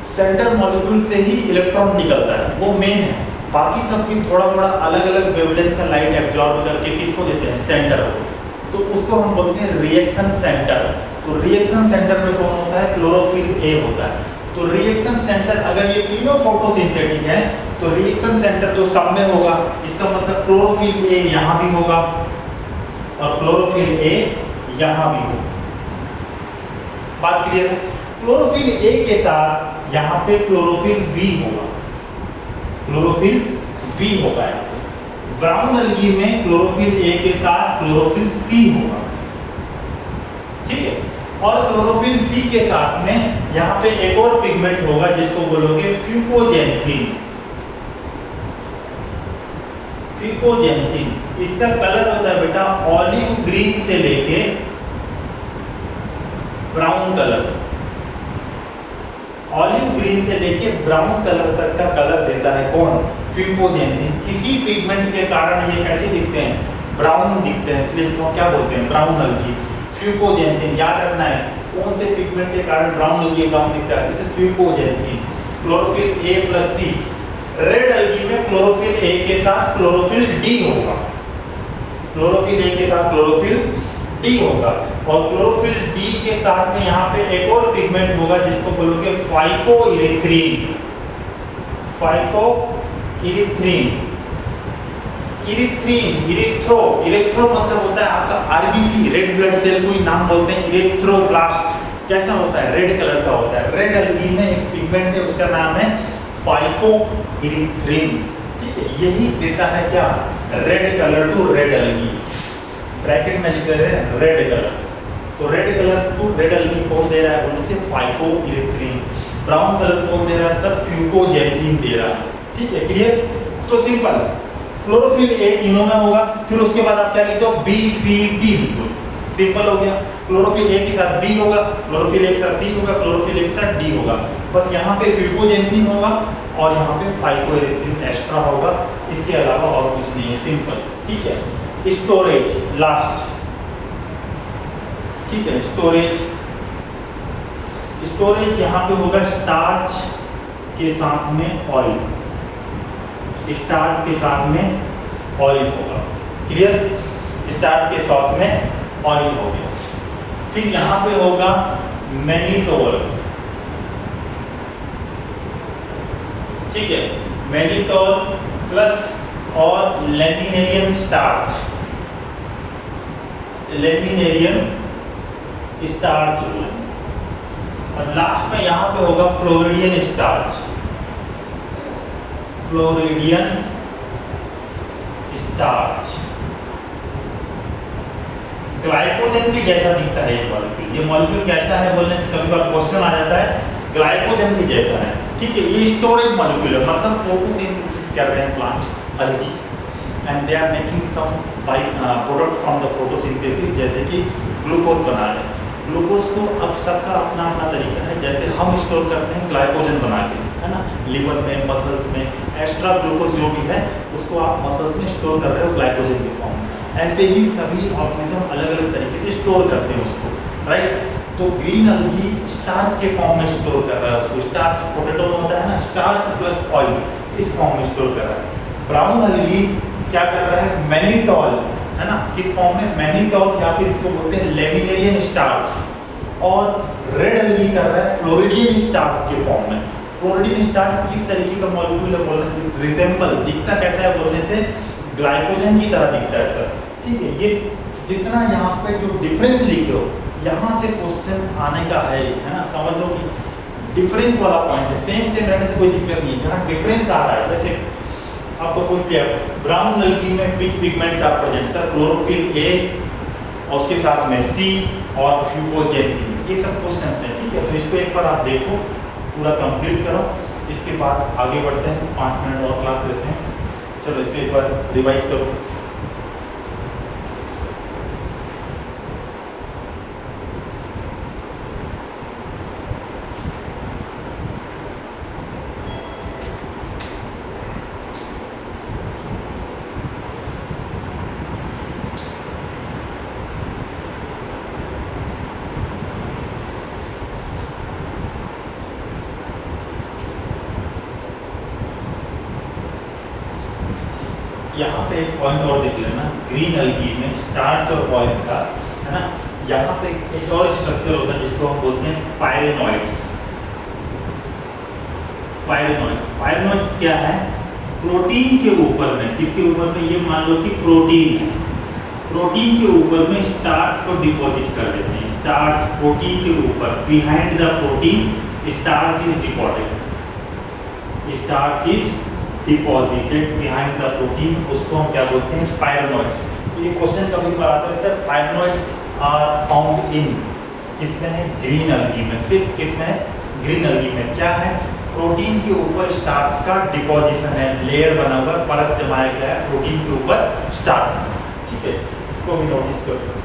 सेंटर मॉलिक्यूल से ही इलेक्ट्रॉन निकलता है, वो मेन है। बाकी सबकी थोड़ा थोड़ा अलग अलग वेवलेंथ का लाइट एब्जॉर्ब करके किसको देते हैं, सेंटर को। तो उसको हम बोलते हैं रिएक्शन सेंटर। तो रिएक्शन सेंटर में कौन होता है, क्लोरोफिल ए होता है। तो रिएक्शन सेंटर, अगर ये तीनों फोटोसिंथेटिक है तो रिएक्शन सेंटर तो सब में होगा। इसका मतलब क्लोरोफिल ए यहाँ भी होगा, और क्लोरोफिल ए यहाँ भी होगा। बात क्लियर है। क्लोरोफिल ए के साथ यहाँ पे क्लोरोफिल बी होगा, क्लोरोफिल बी होगा। ब्राउन अलगी में क्लोरोफिल ए के साथ क्लोरोफिल सी होगा। ठीक है, और क्लोरोफिल सी के साथ में यहाँ पे एक और पिगमेंट होगा जिसको बोलोगे फ्यूकोजेंथिन। फ्यूकोजेंथिन, इसका कलर होता है बेटा ऑलिव ग्रीन से लेके ब्राउन कलर, ऑलिव ग्रीन से लेके ब्राउन कलर तक का कलर देता है कौन, फ्यूकोजेंथिन। इसी पिगमेंट के कारण ये कैसे दिखते हैं, ब्राउन दिखते हैं, इसलिए इसको क्या बोलते हैं, ब्राउन अलगी। फ्यूकोजेंथिन याद रखना है, कौन से पिगमेंट के कारण ब्राउन अलगी ब्राउन दिखता है, जैसे fucoxanthin. Chlorophyll A plus C, red algae में क्लोरोफिल ए के साथ क्लोरोफिल डी होगा, क्लोरोफिल ए के साथ क्लोरोफिल डी होगा, और क्लोरोफिल डी के साथ में यहाँ पे एक और पिगमेंट होगा जिसको बोलोगे फाइकोइरिथ्रीन। फाइकोइरिथ्रीन, इरिथ्रीन, इरिथ्रो मतलब होता है आपका आरबीसी, रेड ब्लड सेल को ही नाम बोलते हैं इरिथ्रोब्लास्ट। कैसा होता है? रेड कलर का होता है। रेड अलगी में एक पिगमेंट है उसका नाम है फाइकोइरिथ्रीन, ठीक है। यही देता है क्या? Red colour to red algae. Bracket में लिख रहे हैं रेड कलर, तो red colour to red algae कौन दे रहा है बोलने से फाइकोइरिथ्रीन। ब्राउन कलर कौन दे रहा है सर? फ्यूकोजेंथिन दे रहा है, ठीक है। क्लियर? तो सिंपल, क्लोरोफिल ए तीनों में होगा, फिर उसके बाद आप क्या लिखते हो? बी सी डी, सिंपल हो गया। क्लोरोफिल ए के साथ बी होगा, क्लोरोफिल ए के साथ सी होगा, क्लोरोफिल ए के साथ डी होगा। बस यहाँ पे फ्यूकोजेंथिन होगा और यहाँ पे फाइकोइरिथ्रीन एक्स्ट्रा होगा, इसके अलावा और कुछ नहीं है, सिंपल, ठीक है। स्टोरेज लास्ट, ठीक है। स्टोरेज यहाँ पे होगा स्टार्च के साथ में ऑयल, स्टार्च के साथ में ऑयल होगा, क्लियर? स्टार्च के साथ में ऑयल हो गया। फिर यहाँ पे होगा मैनिटोल, ठीक है। मैनिटोल प्लस और लेमिनेरियम स्टार्च, और लास्ट में यहाँ पे होगा फ्लोरिडियन स्टार्च, ग्लाइकोजन के जैसा दिखता है ये मॉलिक्यूल। ये मॉलिक्यूल कैसा है बोलने से कभी बार क्वेश्चन आ जाता है, ग्लाइकोजन के जैसा है, ठीक है। ये स्टोरेज मॉलिक्यूल है, मतलब फोटोसिंथेसिस कर रहे हैं plant algae, and they are making some byproduct from the photosynthesis, जैसे कि ग्लूकोज बना रहे हैं। ग्लूकोज को अब सबका अपना अपना तरीका है, जैसे हम स्टोर करते हैं ग्लाइकोजन बना के, है ना, लिवर में, मसल्स में, एक्स्ट्रा ग्लूकोज जो भी है उसको आप मसल्स में स्टोर कर रहे हो ग्लाइकोजन के फॉर्म में। ऐसे ही सभी ऑर्गेनिज्म अलग अलग तरीके से स्टोर करते हैं उसको, राइट। तो ग्रीन अलगी स्टार्च के फॉर्म में स्टोर कर रहा है उसको, स्टार्च पोटैटो में होता है ना, स्टार्च प्लस ऑयल, इस फॉर्म में स्टोर कर रहा है। ब्राउन अलगी क्या कर रहा है? मैनिटोल, है ना, किस फॉर्म में? मैनिटोल, या फिर इसको बोलते हैं लेमिनेरियन स्टार्च। और रेड अलगी कर रहा है फ्लोरिडियन स्टार्च के फॉर्म में। फ्लोरिडियन स्टार्च किस तरीके का मॉलिक्यूल है बोलने से? रिजेंबल, दिखता कैसा है बोलने से? ग्लाइकोजन की तरह दिखता है सर, ठीक है। ये जितना यहाँ पे जो डिफरेंस लिखे हो, यहाँ से क्वेश्चन आने का है ना, समझ लो कि डिफरेंस वाला पॉइंट है। सेम रहने से कोई दिक्कत नहीं है, जहाँ डिफरेंस आ रहा है। वैसे आपको पूछ लिया ब्राउन अलगी में which pigments are present sir? Chlorophyll A और उसके साथ में सी और फ्यूकोजेंथिन, ये सब क्वेश्चन हैं, ठीक है। तो इसको एक बार आप देखो, पूरा कंप्लीट करो, इसके बाद आगे बढ़ते हैं, 5 मिनट और क्लास लेते हैं। चलो इसको एक बार रिवाइज करो। यहाँ पे एक पॉइंट और देख लेना, ग्रीन अलगी में स्टार्च और ऑयल का, है ना, यहाँ पे एक और स्ट्रक्चर होता है जिसको हम बोलते हैं पायरेनॉइड्स। पायरेनॉइड्स क्या है? प्रोटीन के ऊपर में, किसके ऊपर में? ये मान लो कि प्रोटीन है, प्रोटीन के ऊपर में स्टार्च को डिपॉजिट कर देते हैं। स्टार्च प्रोटीन के ऊपर, behind the protein starch is deposited, starch is deposited behind the protein, उसको हम क्या बोलते हैं? पायरेनॉइड्स। ये क्वेश्चन कभी कभार आता रहता है। पायरेनॉइड्स आर फाउंड इन, किसमें है? ग्रीन अलगी में। सिर्फ किसमें है? ग्रीन अलगी में। क्या है? प्रोटीन के ऊपर स्टार्च का डिपॉजिशन है, लेयर बना हुआ, परत जमाया गया है प्रोटीन के ऊपर स्टार्च, ठीक है। इसको भी नोटिस करो।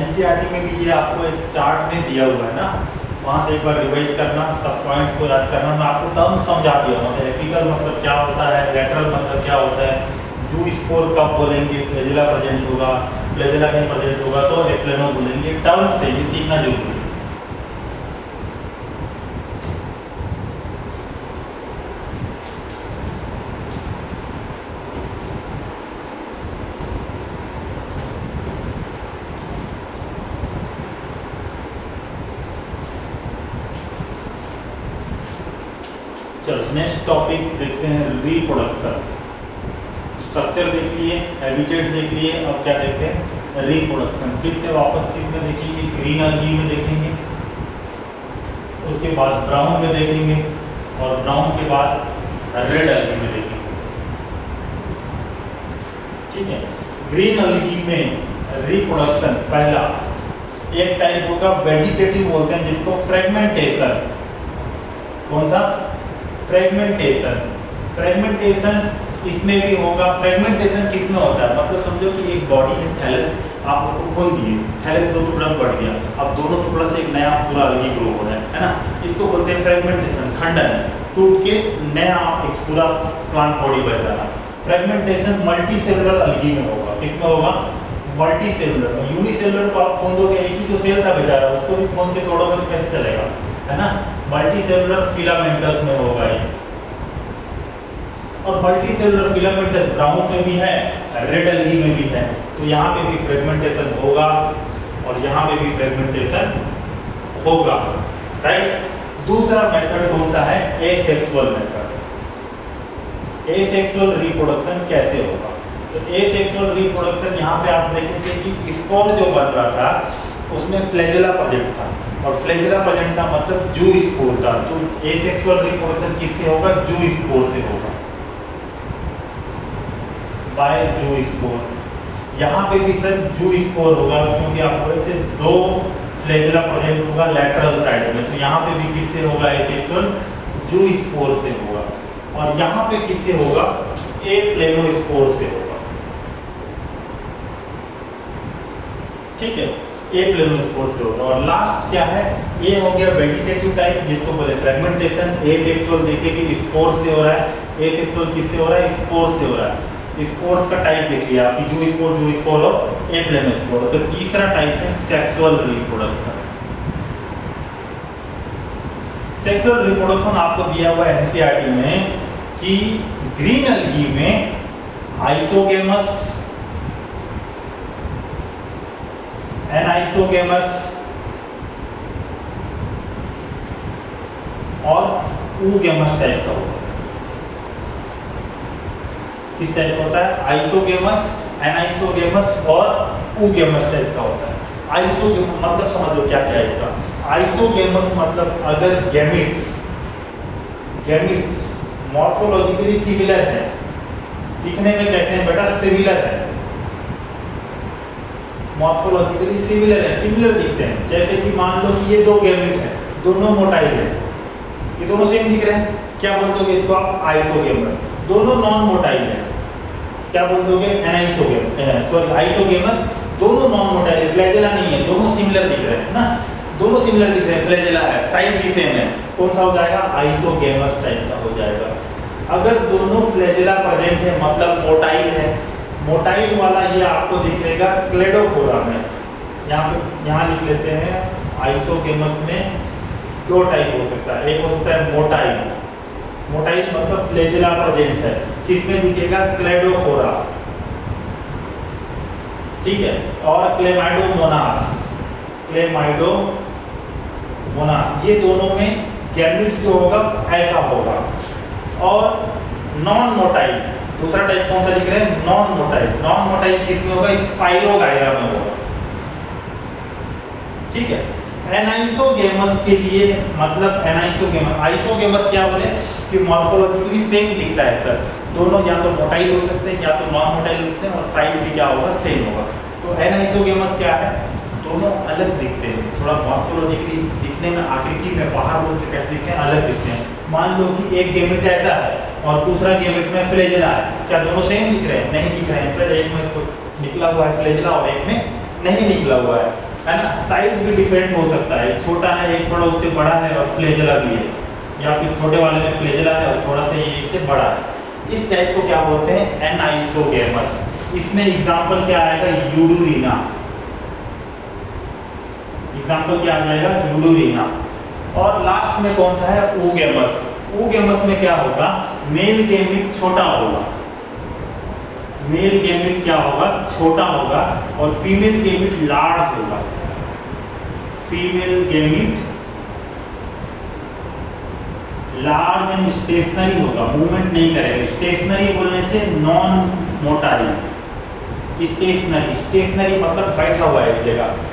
एनसीईआरटी में भी ये आपको एक चार्ट में दिया हुआ है ना, वहाँ से एक बार रिवाइज करना, सब पॉइंट्स को याद करना। मैं आपको टर्म समझा दिया, मतलब एपिकल मतलब क्या होता है, लेटरल मतलब क्या होता है, जू स्पोर कब बोलेंगे, फ्लैजेला प्रेजेंट होगा, फ्लैजेला नहीं प्रेजेंट होगा तो एप्लेनो बोलेंगे। टर्म से ये सीखना जरूरी है। चलो नेक्स्ट टॉपिक देखते हैं, रिप्रोडक्शन। स्ट्रक्चर देख लिए, हैबिटेट देख लिए, अब क्या देखते हैं, रिप्रोडक्शन। फिर से वापस किस में देखेंगे, ग्रीन अलगी में देखेंगे, उसके बाद ब्राउन में देखेंगे, और ब्राउन के बाद रेड अलगी में देखेंगे। ठीक है, ग्रीन अलगी में रिप्रोडक्शन पहला एक टाइप होगा वेजिटेटिव बोलते हैं जिसको फ्रेगमेंटेशन। कौन सा, फ्रेगमेंटेशन। फ्रेगमेंटेशन इसमें भी होगा। फ्रेगमेंटेशन किसमें होता है, मतलब समझो कि एक बॉडी है थैलस, आप उसको खोल दिए, थैलस 2 टुकड़ा में बढ़ गया, अब दोनों टुकड़ा से एक नया पूरा अलगी ग्रो हो रहा है ना, इसको बोलते हैं फ्रेगमेंटेशन, खंडन, टूट के नया एक पूरा प्लांट बॉडी बन रहा है। फ्रेगमेंटेशन मल्टी सेलुलर अलगी में होगा। किसमें होगा, मल्टी सेलुलर में। यूनिसेलुलर को आप खोल दोगे, एक ही जो सेल था बेचारा उसको भी खोल के तोड़ोगे तो कैसे चलेगा, है ना। मल्टी सेलुलर फिलामेंटस में होगा ये, और मल्टी सेलुलर फिलामेंटस ब्राउन में भी है, रेड अलगी में भी है। तो यहाँ पे भी फ्रेगमेंटेशन होगा और यहाँ पे भी फ्रेगमेंटेशन होगा, राइट। दूसरा मेथड कौन सा है, एसेक्सुअल मेथड। एसेक्सुअल रिप्रोडक्शन कैसे होगा, तो एसेक्सुअल रिप्रोडक्शन यहाँ पे आप देखेंगे कि स्पोर जो बन रहा था उसमें फ्लैजेला प्रेजेंट था, और फ्लैजेला प्रेजेंट था मतलब जू स्पोर था। तो एसेक्सुअल रिप्रोडक्शन किससे होगा, जू स्पोर से होगा, बाय जू स्पोर। यहाँ पे भी सर जू स्पोर होगा, क्योंकि आप बोले थे 2 फ्लैजेला प्रेजेंट होगा लैटरल साइड में, तो यहाँ पे भी किससे होगा, एसेक्सुअल जू स्पोर से होगा। और यहाँ पे किससे होगा, एप्लेनोस्पोर से होगा। ठीक है, एप्लेनोस्पोर से होगा। और लास्ट क्या है, ये हो गया वेजिटेटिव टाइप जिसको बोले फ्रेगमेंटेशन। एसेक्सुअल देखिए कि स्पोर से हो रहा है, एसेक्सुअल किससे हो रहा है, स्पोर से हो रहा है। स्पोर्स का टाइप देख लिया आपकी, जू स्पोर और एप्लेनोस्पोर। तो तीसरा टाइप है सेक्सुअल रिप्रोडक्शन। सेक्सुअल रिप्रोडक्शन आपको दिया हुआ है एनसीईआरटी में कि ग्रीन अलगी में आइसोगेमस, एनाइसोगेमस और ऊगेमस टाइप का होता है। किस टाइप का होता है, आइसोगेमस, एनाइसोगेमस और ऊगेमस टाइप का होता है। आइसोगेमस मतलब समझ लो क्या क्या है इसका। आइसोगेमस मतलब अगर गैमेट्स मॉर्फोलॉजिकली सिमिलर है, दिखने में कैसे हैं बेटा, सिमिलर है, मॉर्फोलॉजिकली सिमिलर है, सिमिलर दिखते हैं। जैसे कि मान लो कि ये 2 गैमेट है, दोनों मोटाइल है, ये दोनों सेम दिख रहे हैं, क्या बोल दोगे इसको आप, आइसोगेमस। दोनों नॉन मोटाइल है, क्या बोल दोगे, एनाइसोगेमस, सॉरी आइसोगेमस। दोनों नॉन मोटाइल है, फ्लैजेला नहीं है, दोनों सिमिलर दिख रहे हैं ना, दोनों सिमिलर दिख रहे हैं, फ्लैजेला है, साइज भी सेम है, कौन सा हो जाएगा, आइसोगेमस टाइप का हो जाएगा। अगर दोनों फ्लैजेला प्रेजेंट है मतलब मोटाइल है, मोटाइल वाला ये आपको दिखेगा क्लेडोफोरा में। यहाँ लिख लेते हैं, आइसोगेमस में 2 टाइप हो सकता है, एक हो सकता है मोटाइल, मोटाइल मतलब फ्लैजेला प्रेजेंट है, किसमें दिखेगा, क्लेडोफोरा, ठीक है, और क्लेमाइडोमोनास, ये दोनों में गैमेट्स जो होगा ऐसा होगा। और नॉन मोटाइल, दूसरा टाइप कौन सा लिख रहे हैं, नॉन मोटाइल किसमें होगा, स्पाइरोगायरा में होगा, ठीक है। एनाइसोगेमस के लिए मतलब आइसोगेमस क्या बोले कि मॉर्फोलॉजिकली सेम दिखता है सर, दोनों या तो मोटाइल हो सकते हैं या तो नॉन मोटाइल हो सकते हैं, और साइज भी क्या होगा, सेम होगा। तो एनाइसोगेमस क्या है, दोनों अलग दिखते हैं, थोड़ा मॉर्फोलॉजिकली दिखने में, आकृति में बाहर रूप से कैसे दिखते हैं, अलग दिखते हैं। मान लो कि एक गैमेट ऐसा है और दूसरा गैमेट में फ्लैजेला है, क्या दोनों सेम दिख रहे हैं, नहीं दिख रहे हैं सर, एक में तो निकला हुआ है फ्लैजेला और एक में नहीं निकला हुआ है। है ना। साइज भी डिफरेंट हो सकता है, छोटा है, एक थोड़ा उससे बड़ा है और फ्लेजेला भी है, या फिर छोटे वाले में फ्लेजेला है और थोड़ा सा ये इससे बड़ा है। इस टाइप को क्या बोलते हैं? एनाइसोगेमस। इसमें एग्जाम्पल क्या आएगा? यूडुरिना। एग्जाम्पल क्या आ जाएगा? यूडुरिना। और लास्ट में कौन सा है? oogamous। oogamous में क्या होगा? मेल गैमेट छोटा होगा, मेल गैमेट क्या होगा? छोटा होगा, और फीमेल गैमेट लार्ज होगा। Female gamete large and stationary होगा, मूवमेंट नहीं करेगा। स्टेशनरी बोलने से नॉन मोटाइल, स्टेशनरी, स्टेशनरी मतलब बैठा हुआ है एक जगह।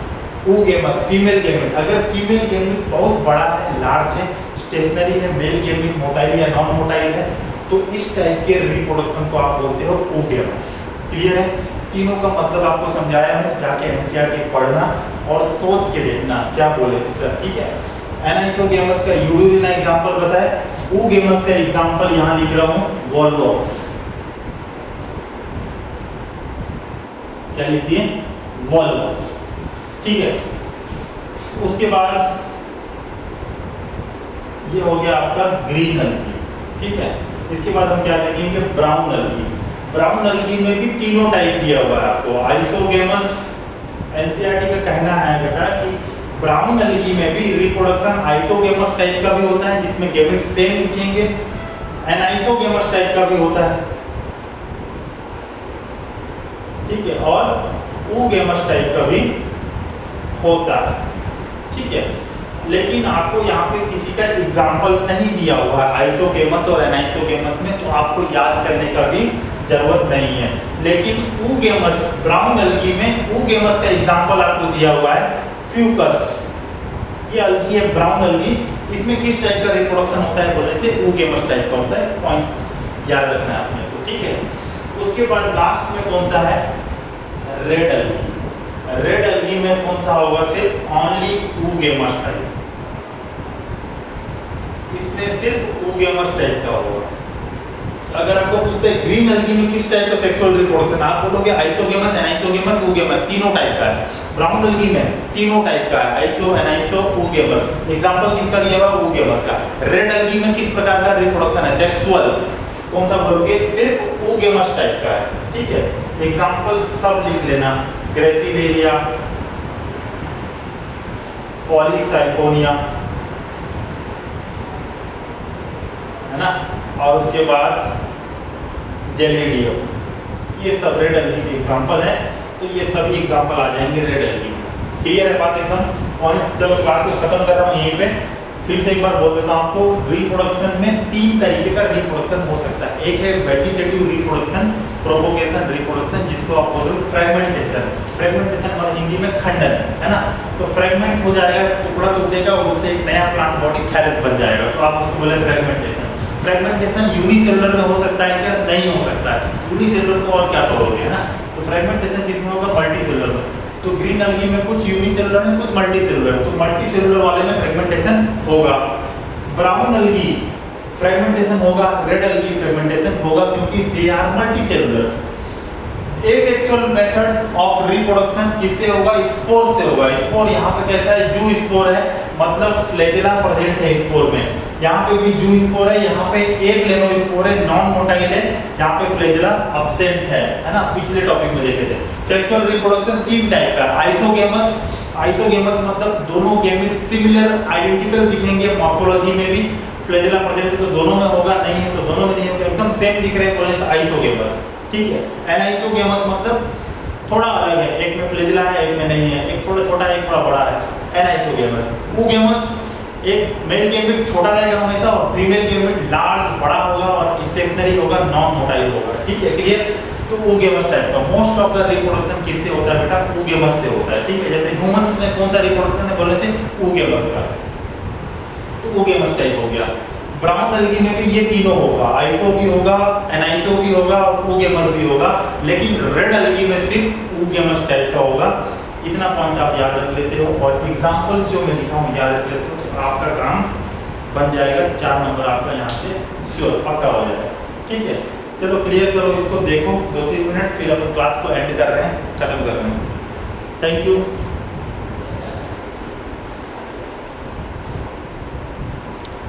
oogamous female gamete. अगर फीमेल गैमेट बहुत बड़ा है, लार्ज है, स्टेशनरी है, मेल गैमेट मोटाइल या नॉन मोटाइल है, तो इस टाइप के रिप्रोडक्शन को आप बोलते हो oogamous। क्लियर है? तीनों का मतलब आपको समझाया हूँ, जाके एनसीईआरटी पढ़ना और सोच के देखना क्या बोले थे सर। ठीक है, एनाइसोगेमस का यूडुरिना एग्जांपल बताए, oogamous का एग्जांपल यहाँ लिख रहा हूँ वॉलवॉक्स। क्या लिख दिए? वॉलवॉक्स। ठीक है, उसके बाद ये हो गया आपका ग्रीन अल्गी। ठीक है, इसके बाद हम क्या देखेंगे? Brown algae. ब्राउन अल्गी में भी तीनों टाइप दिया हुआ है आपको। आइसोगेमस, एनसीईआरटी का कहना है बेटा कि ब्राउन अल्गी में भी रिप्रोडक्शन आइसोगेमस टाइप का भी होता है, जिसमें गैमेट सेम दिखेंगे, एनाइसोगेमस टाइप का भी होता है। ठीक है, और oogamous टाइप का भी होता है। ठीक है, लेकिन आपको यहाँ पे किसी का एग्जाम्पल नहीं दिया हुआ है आइसोगेमस और एनाइसोगेमस में, तो आपको याद करने का भी जरूरत नहीं है। लेकिन oogamous, ब्राउन अल्गी में oogamous का एग्जाम्पल आपको दिया हुआ है फ्यूकस। ये अल्गी है ब्राउन अल्गी, इसमें किस टाइप का रिप्रोडक्शन होता है बोलने से oogamous टाइप का होता है। पॉइंट याद रखना है आपने को। ठीक है, उसके बाद लास्ट में कौन सा है? Red algae. रेड अल्गी में कौन सा होगा? सिर्फ ओनली oogamous टाइप, इसमें सिर्फ oogamous टाइप का होगा। अगर आपको पूछते हैं ग्रीन अल्गी में किस टाइप का सेक्सुअल रिप्रोडक्शन, आप बोलोगे आइसोगेमस, एनाइसोगेमस, oogamous, तीनों टाइप का है। ब्राउन अल्गी में तीनों टाइप का है, आइसो, एनाइसो, oogamous। एग्जांपल किसका दिया हुआ? oogamous का। रेड अल्गी में किस प्रकार का रिप्रोडक्शन है? सेक्सुअल। कौन सा बोलोगे? सिर्फ oogamous टाइप का है। ठीक है, एग्जांपल सब लिख लेना, ग्रेसिलेरिया, पॉलीसाइफोनिया, है ना, और उसके बाद जेलिडियम। ये सब रेड अल्गी के एग्जांपल है, तो ये सभी एग्जांपल आ जाएंगे रेड अल्गी में। क्लियर है बात एकदम? पॉइंट। चलो क्लास को खत्म कर रहा हूँ यहीं पे। फिर से एक बार बोल देता हूँ आपको, रिप्रोडक्शन में 3 तरीके का रिप्रोडक्शन हो सकता है। एक है वेजिटेटिव रिप्रोडक्शन, प्रोपोगेशन रिप्रोडक्शन, जिसको आप बोल रहे हो फ्रेगमेंटेशन। फ्रेगमेंटेशन मतलब हिंदी में खंडन, है ना। तो फ्रेगमेंट हो जाएगा, टुकड़ा टूटेगा और उससे एक नया प्लांट बॉडी थैलस बन जाएगा, तो आप उसको बोले फ्रेगमेंटेशन। फ्रेगमेंटेशन यूनिसेलुलर में हो सकता है क्या? नहीं हो सकता है। यूनिसेलुलर को और क्या करोगे, है ना। तो फ्रेगमेंटेशन किसमें होगा? मल्टीसेलुलर में। तो ग्रीन अल्गी में कुछ यूनिसेलुलर है, कुछ मल्टीसेलुलर, तो मल्टीसेलुलर वाले में फ्रेगमेंटेशन होगा। ब्राउन अल्गी फ्रेगमेंटेशन होगा, रेड अल्गी फ्रेगमेंटेशन होगा, क्योंकि they are multicellular. Asexual method of reproduction किससे होगा? स्पोर से होगा। स्पोर यहाँ पे कैसा है? जू स्पोर है, मतलब फ्लैजेला प्रेजेंट है स्पोर में। यहाँ पे भी जू स्पोर है, यहाँ पे एक लेनो स्पोर है, नॉन मोटाइल है, यहाँ पे फ्लैजेला एब्सेंट है ना। पिछले टॉपिक में देखे थे। सेक्सुअल रिप्रोडक्शन 3 टाइप का। आइसोगेमस, आइसोगेमस मतलब दोनों गैमेट सिमिलर आइडेंटिकल दिखेंगे मॉर्फोलॉजी में भी। फ्लैजेला प्रेजेंट है तो दोनों में होगा, नहीं है तो दोनों में नहीं होगा, एकदम सेम दिख रहे हैं बोलने से आइसोगेमस। ठीक है, एनाइसोगेमस मतलब थोड़ा अलग है, एक में फ्लैजेला है, एक में नहीं है, एक थोड़ा छोटा है, एक थोड़ा बड़ा है। एनाइसोगेमस। oogamous एक मेल गैमेट छोटा रहेगा हमेशा और फीमेल गैमेट लार्ज बड़ा होगा और स्टेशनरी होगा, नॉन मोटाइल होगा। ठीक है, क्लियर। तो oogamous टाइप का मोस्ट ऑफ द रिप्रोडक्शन किससे होता है बेटा? oogamous से होता है। ठीक है, जैसे ह्यूमंस में कौन सा रिप्रोडक्शन है बोलने से? oogamous का। तो oogamous टाइप हो गया। ब्राउन अल्गी में भी ये तीनों होगा, आइसो भी होगा, एनाइसो भी होगा और oogamous भी होगा, लेकिन रेड अल्गी में सिर्फ oogamous टाइप का होगा। इतना पॉइंट आप याद रख लेते हो और एग्जांपल्स जो मैं लिखा हूँ याद रख लेते हो, तो आपका काम बन जाएगा। 4 नंबर आपका यहाँ से श्योर पक्का हो जाएगा। ठीक है, चलो क्लियर करो इसको, देखो 2-3 मिनट, फिर अपन क्लास को एंड कर रहे हैं, खत्म कर रहे हैं। Thank you.